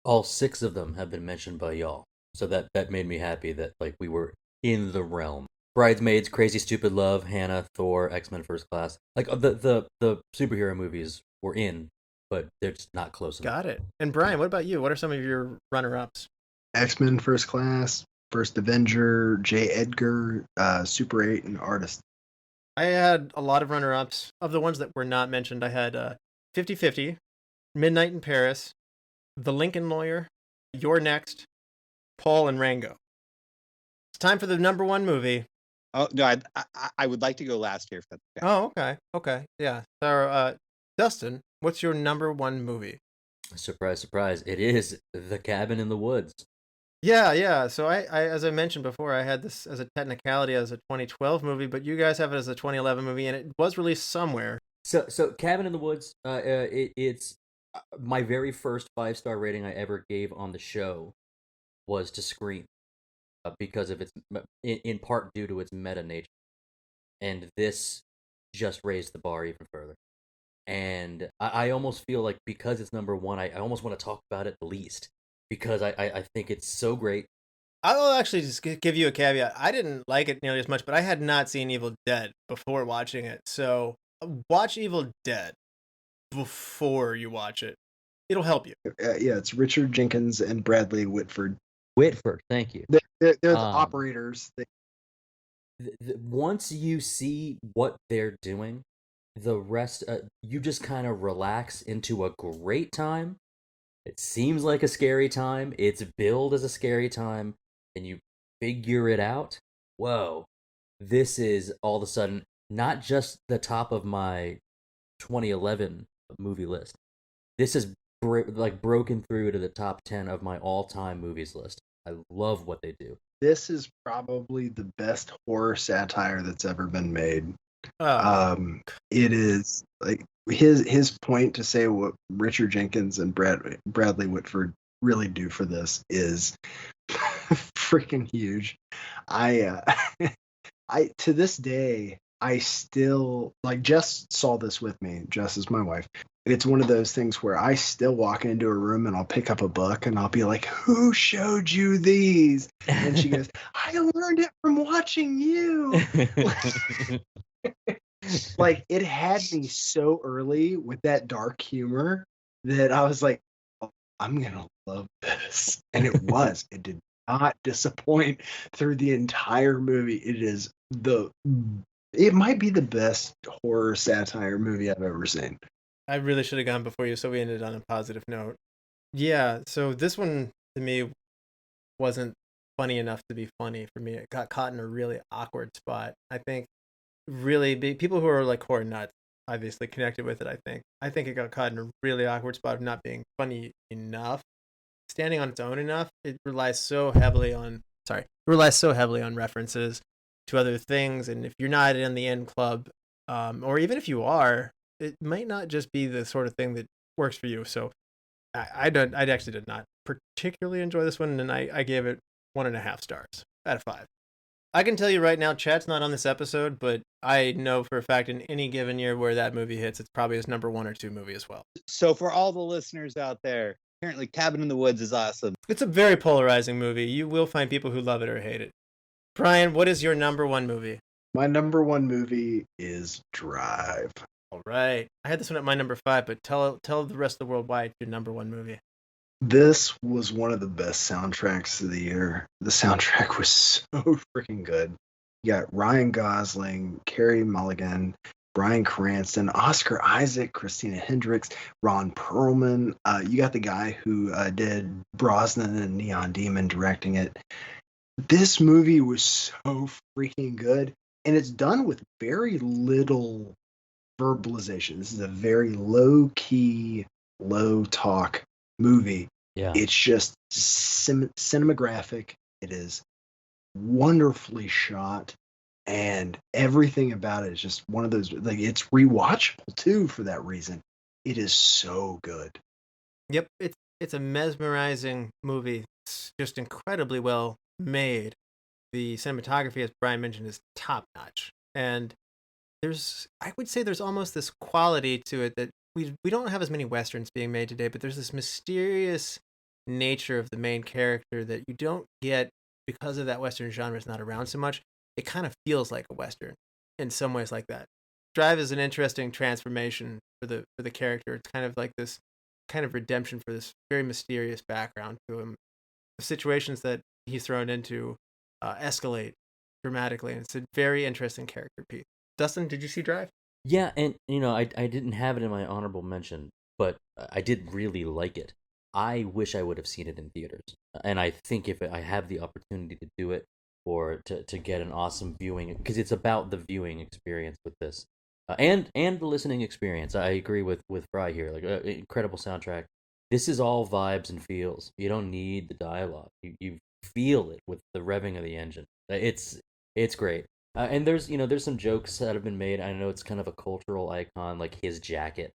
All 6 of them have been mentioned by y'all. So that made me happy that like we were in the realm. Bridesmaids, Crazy Stupid Love, Hannah, Thor, X-Men First Class. Like the superhero movies were in, but they're just not close enough. Got it. And Brian, what about you? What are some of your runner-ups? X-Men First Class, First Avenger, J. Edgar, Super 8, and Artist. I had a lot of runner-ups. Of the ones that were not mentioned, I had 50-50, Midnight in Paris, The Lincoln Lawyer, You're Next, Paul, and Rango. It's time for the number one movie. Oh, no, I would like to go last here. If that's okay. Oh, okay. Okay. Yeah. So, Dustin, what's your number one movie? Surprise, surprise. It is The Cabin in the Woods. Yeah. So I as I mentioned before, I had this as a technicality as a 2012 movie, but you guys have it as a 2011 movie, and it was released somewhere. So Cabin in the Woods, it's my very first 5-star rating I ever gave on the show was to Scream, because of its, in part due to its meta nature, and this just raised the bar even further. And I almost feel like because it's number one, I almost want to talk about it the least, because I think it's so great. I will actually just give you a caveat. I didn't like it nearly as much, but I had not seen Evil Dead before watching it. So watch Evil Dead before you watch it. It'll help you. Yeah, it's Richard Jenkins and Bradley Whitford. Thank you. They're the operators. Once you see what they're doing, the rest, you just kind of relax into a great time. It seems like a scary time. It's billed as a scary time, and you figure it out. Whoa, this is all of a sudden not just the top of my 2011 movie list. This is broken through to the top 10 of my all-time movies list. I love what they do. This is probably the best horror satire that's ever been made. It is like his point to say what Richard Jenkins and Bradley Whitford really do for this is freaking huge. I to this day, I still, like, Jess saw this with me. Jess is my wife. It's one of those things where I still walk into a room and I'll pick up a book and I'll be like, who showed you these? And she goes, I learned it from watching you. Like, it had me so early with that dark humor that I was like, oh, I'm going to love this. And it was. It did not disappoint through the entire movie. It might be the best horror satire movie I've ever seen. I really should have gone before you, so we ended on a positive note. Yeah, so this one, to me, wasn't funny enough to be funny for me. It got caught in a really awkward spot. I think really big people who are like horror nuts obviously connected with it. I think it got caught in a really awkward spot of not being funny enough, standing on its own enough. It relies so heavily on references to other things, and if you're not in the end club, or even if you are, it might not just be the sort of thing that works for you. So I actually did not particularly enjoy this one, and I gave it 1.5 stars out of 5. I can tell you right now, chat's not on this episode, but I know for a fact in any given year where that movie hits, it's probably his number 1 or 2 movie as well. So for all the listeners out there, apparently Cabin in the Woods is awesome. It's a very polarizing movie. You will find people who love it or hate it. Brian, what is your number 1 movie? My number 1 movie is Drive. All right. I had this one at my number 5, but tell the rest of the world why it's your number 1 movie. This was one of the best soundtracks of the year. The soundtrack was so freaking good. You got Ryan Gosling, Carey Mulligan, Bryan Cranston, Oscar Isaac, Christina Hendricks, Ron Perlman. You got the guy who did Brosnan and Neon Demon directing it. This movie was so freaking good. and it's done with very little verbalization. This is a very low key, low talk movie. Yeah. It's just cinematographic. It is wonderfully shot, and everything about it is just one of those, like, it's rewatchable too for that reason. It is so good. Yep, it's a mesmerizing movie. It's just incredibly well made. The cinematography, as Brian mentioned, is top notch, and I would say there's almost this quality to it that we don't have as many westerns being made today, but there's this mysterious nature of the main character that you don't get because of that western genre is not around so much. It kind of feels like a western in some ways like that. Drive is an interesting transformation for the character. It's kind of like this kind of redemption for this very mysterious background to him. The situations that he's thrown into escalate dramatically, and it's a very interesting character piece. Dustin, did you see Drive? Yeah, and I didn't have it in my honorable mention, but I did really like it. I wish I would have seen it in theaters, and I think if I have the opportunity to do it or to get an awesome viewing, because it's about the viewing experience with this, and the listening experience. I agree with Fry here. Like, incredible soundtrack. This is all vibes and feels. You don't need the dialogue. You feel it with the revving of the engine. It's great. And there's some jokes that have been made. I know it's kind of a cultural icon, like his jacket,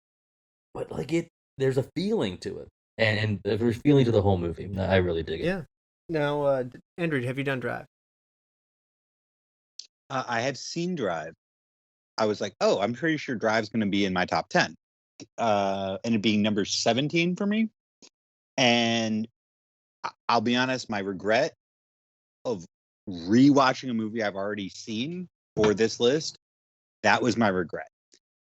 but like there's a feeling to it, and there's a feeling to the whole movie. I really dig it. Yeah. Now, Andrew, have you done Drive? I have seen Drive. I was like, oh, I'm pretty sure Drive's going to be in my top 10. And it being number 17 for me. And I'll be honest, my regret of rewatching a movie I've already seen for this list, that was my regret.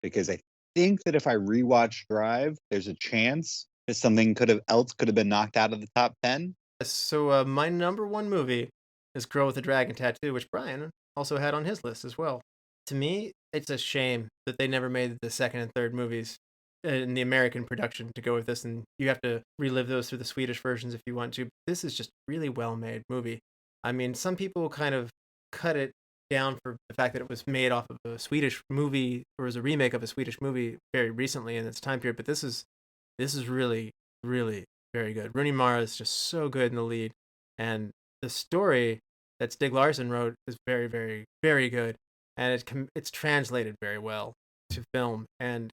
Because I think that if I rewatch Drive, there's a chance that something could have been knocked out of the top 10. So my number one movie is Girl with a Dragon Tattoo, which Brian also had on his list as well. To me, it's a shame that they never made the second and third movies in the American production to go with this, and you have to relive those through the Swedish versions if you want to. This is just a really well-made movie. I mean, some people kind of cut it down for the fact that it was made off of a Swedish movie or was a remake of a Swedish movie very recently in its time period, but this is really, really very good. Rooney Mara is just so good in the lead, and the story that Stig Larsson wrote is very, very, very good, and it's translated very well to film, and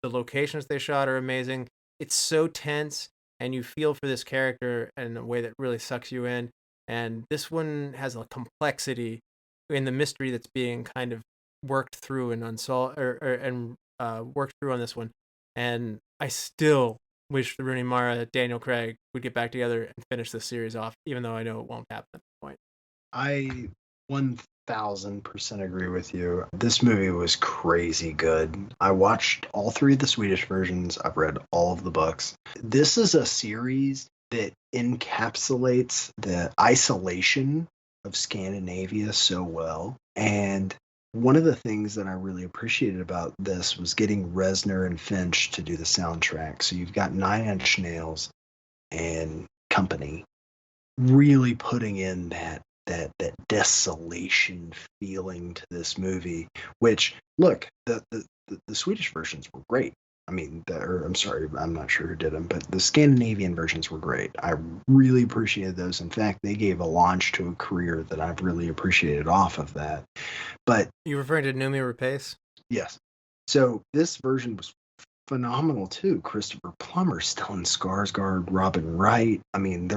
the locations they shot are amazing. It's so tense, and you feel for this character in a way that really sucks you in. And this one has a complexity in the mystery that's being kind of worked through and unsolved, worked through on this one. And I still wish the Rooney Mara, Daniel Craig would get back together and finish this series off, even though I know it won't happen at this point. I 1000% agree with you. This movie was crazy good. I watched all three of the Swedish versions. I've read all of the books. This is a series that encapsulates the isolation of Scandinavia so well. And one of the things that I really appreciated about this was getting Reznor and Finch to do the soundtrack. So you've got Nine Inch Nails and company really putting in that desolation feeling to this movie. Which, look, the Swedish versions were great. I mean, I'm sorry, I'm not sure who did them, but the Scandinavian versions were great. I really appreciated those. In fact, they gave a launch to a career that I've really appreciated off of that. But you referring to Noomi Rapace? Yes. So this version was phenomenal too. Christopher Plummer, Stellan Skarsgård, Robin Wright. I mean,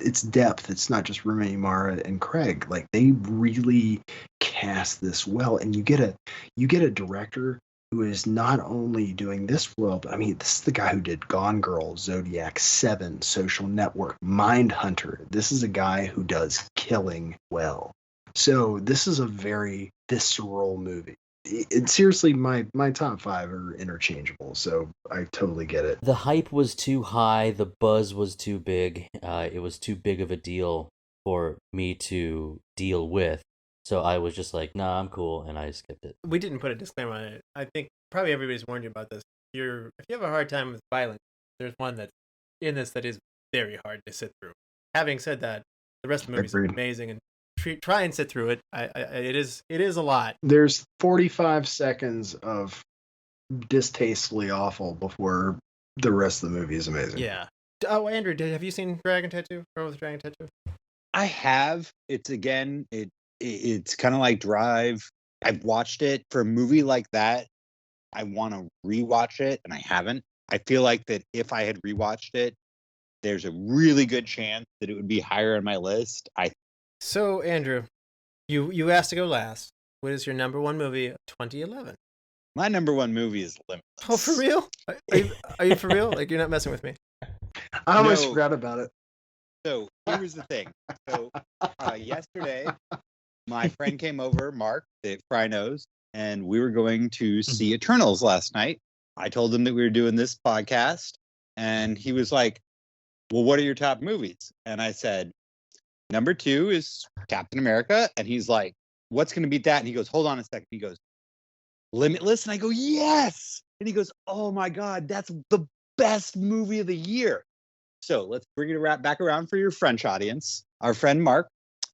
it's depth. It's not just Rooney Mara and Craig. Like, they really cast this well, and you get a director who is not only doing this well, but I mean, this is the guy who did Gone Girl, Zodiac, Seven, Social Network, Mindhunter. This is a guy who does killing well. So this is a very visceral movie. It's seriously, my top 5 are interchangeable, so I totally get it. The hype was too high, the buzz was too big, it was too big of a deal for me to deal with, so I was just like, nah, I'm cool, and I skipped it. We didn't put a disclaimer on it. I think probably everybody's warned you about this. If you have a hard time with violence, there's one that's in this that is very hard to sit through. Having said that, the rest of the movie is amazing and try and sit through it. It is a lot. There's 45 seconds of distastefully awful before the rest of the movie is amazing. Yeah. Oh, Andrew, have you seen Dragon Tattoo? Girl with Dragon Tattoo? I have. It's again, it's kind of like Drive. I've watched it. For a movie like that, I want to rewatch it, and I haven't. I feel like that if I had rewatched it, there's a really good chance that it would be higher on my list. So, Andrew, you asked to go last. What is your number one movie of 2011? My number one movie is Limitless. Oh, for real? Are you for real? Like, you're not messing with me? I almost forgot about it. So here was the thing. So yesterday, my friend came over, Mark, that Fry knows, and we were going to see Eternals last night. I told him that we were doing this podcast, and he was like, well, what are your top movies? And I said, number 2 is Captain America. And he's like, what's going to beat that? And he goes, hold on a second. He goes, Limitless. And I go, yes. And he goes, oh my God, that's the best movie of the year. So let's bring it back around for your French audience. Our friend Mark,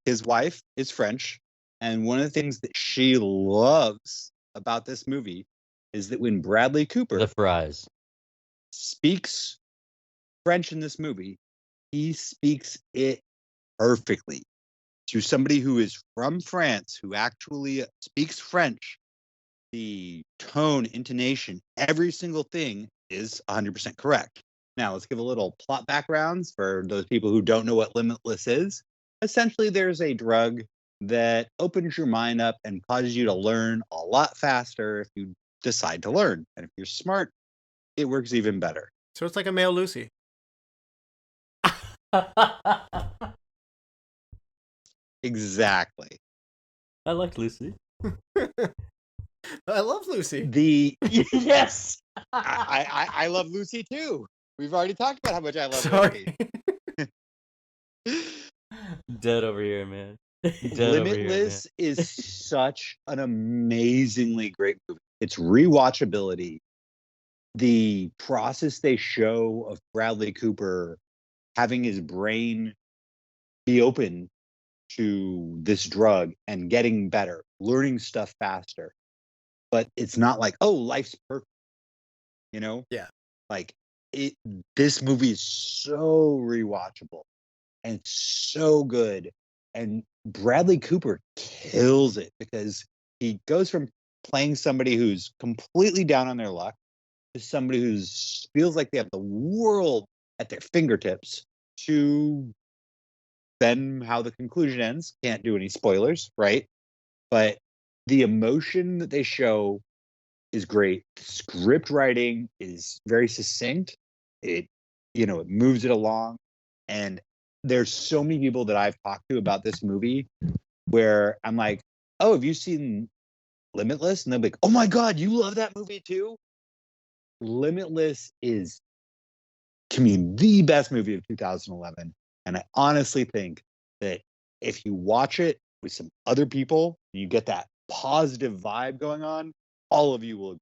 his wife is French. And one of the things that she loves about this movie is that when Bradley Cooper The fries. speaks French in this movie, he speaks it perfectly. To somebody who is from France, who actually speaks French, the tone, intonation, every single thing is 100% correct. Now, let's give a little plot backgrounds for those people who don't know what Limitless is. Essentially, there's a drug that opens your mind up and causes you to learn a lot faster if you decide to learn. And if you're smart, it works even better. So it's like a male Lucy. Exactly. I like Lucy. I love Lucy. Yes. I love Lucy too. We've already talked about how much I love Sorry. Lucy. Dead over here, man. Limitless is such an amazingly great movie. It's rewatchability. The process they show of Bradley Cooper having his brain be open to this drug and getting better, learning stuff faster. But it's not like, oh, life's perfect. You know? Yeah. Like this movie is so rewatchable and so good. And Bradley Cooper kills it because he goes from playing somebody who's completely down on their luck to somebody who feels like they have the world at their fingertips to then how the conclusion ends. Can't do any spoilers, right? But the emotion that they show is great. Script writing is very succinct. It moves it along. And there's so many people that I've talked to about this movie where I'm like, oh, have you seen Limitless? And they'll be like, oh my God, you love that movie too? Limitless is, to me, the best movie of 2011. And I honestly think that if you watch it with some other people, you get that positive vibe going on, all of you will.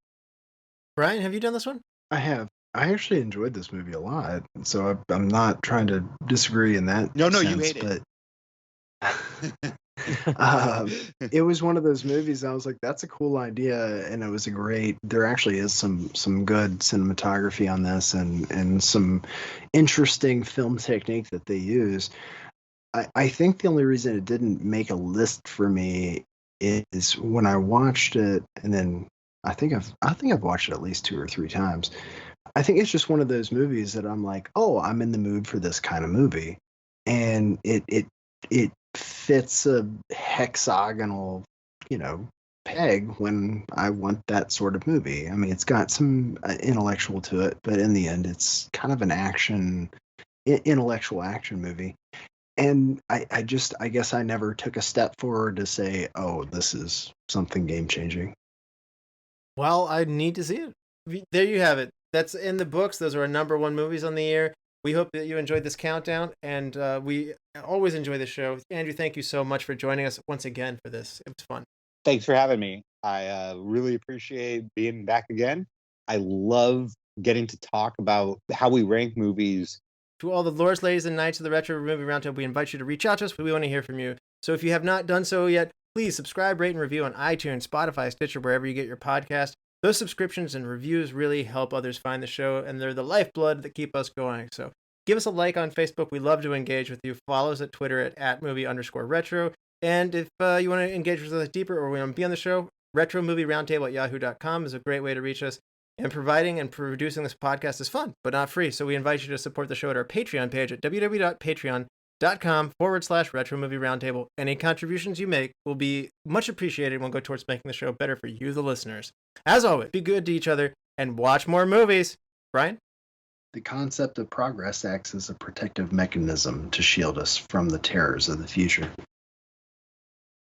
Brian, have you done this one? I have. I actually enjoyed this movie a lot, so I'm not trying to disagree in that. No, sense, you hate it. It was one of those movies I was like, that's a cool idea, and it was a great. There actually is some good cinematography on this, and some interesting film technique that they use. I think the only reason it didn't make a list for me is when I watched it, and then I think I've watched it at least 2 or 3 times. I think it's just one of those movies that I'm like, oh, I'm in the mood for this kind of movie, and it fits a hexagonal, peg when I want that sort of movie. I mean, it's got some intellectual to it, but in the end, it's kind of an intellectual action movie. And I guess I never took a step forward to say, oh, this is something game changing. Well, I need to see it. There you have it. That's in the books. Those are our number 1 movies on the year. We hope that you enjoyed this countdown, and we always enjoy the show. Andrew, thank you so much for joining us once again for this. It was fun. Thanks for having me. I really appreciate being back again. I love getting to talk about how we rank movies. To all the lords, ladies, and knights of the Retro Movie Roundtable, we invite you to reach out to us. We want to hear from you. So if you have not done so yet, please subscribe, rate, and review on iTunes, Spotify, Stitcher, wherever you get your podcast. Those subscriptions and reviews really help others find the show, and they're the lifeblood that keep us going. So give us a like on Facebook. We love to engage with you. Follow us at Twitter at @movie_retro. And if you want to engage with us deeper or want to be on the show, Retro Movie Roundtable at yahoo.com is a great way to reach us. And providing and producing this podcast is fun, but not free. So we invite you to support the show at our Patreon page at www.patreon.com/Retro Movie Roundtable. Any contributions you make will be much appreciated and will go towards making the show better for you, the listeners. As always, be good to each other and watch more movies. Brian? The concept of progress acts as a protective mechanism to shield us from the terrors of the future.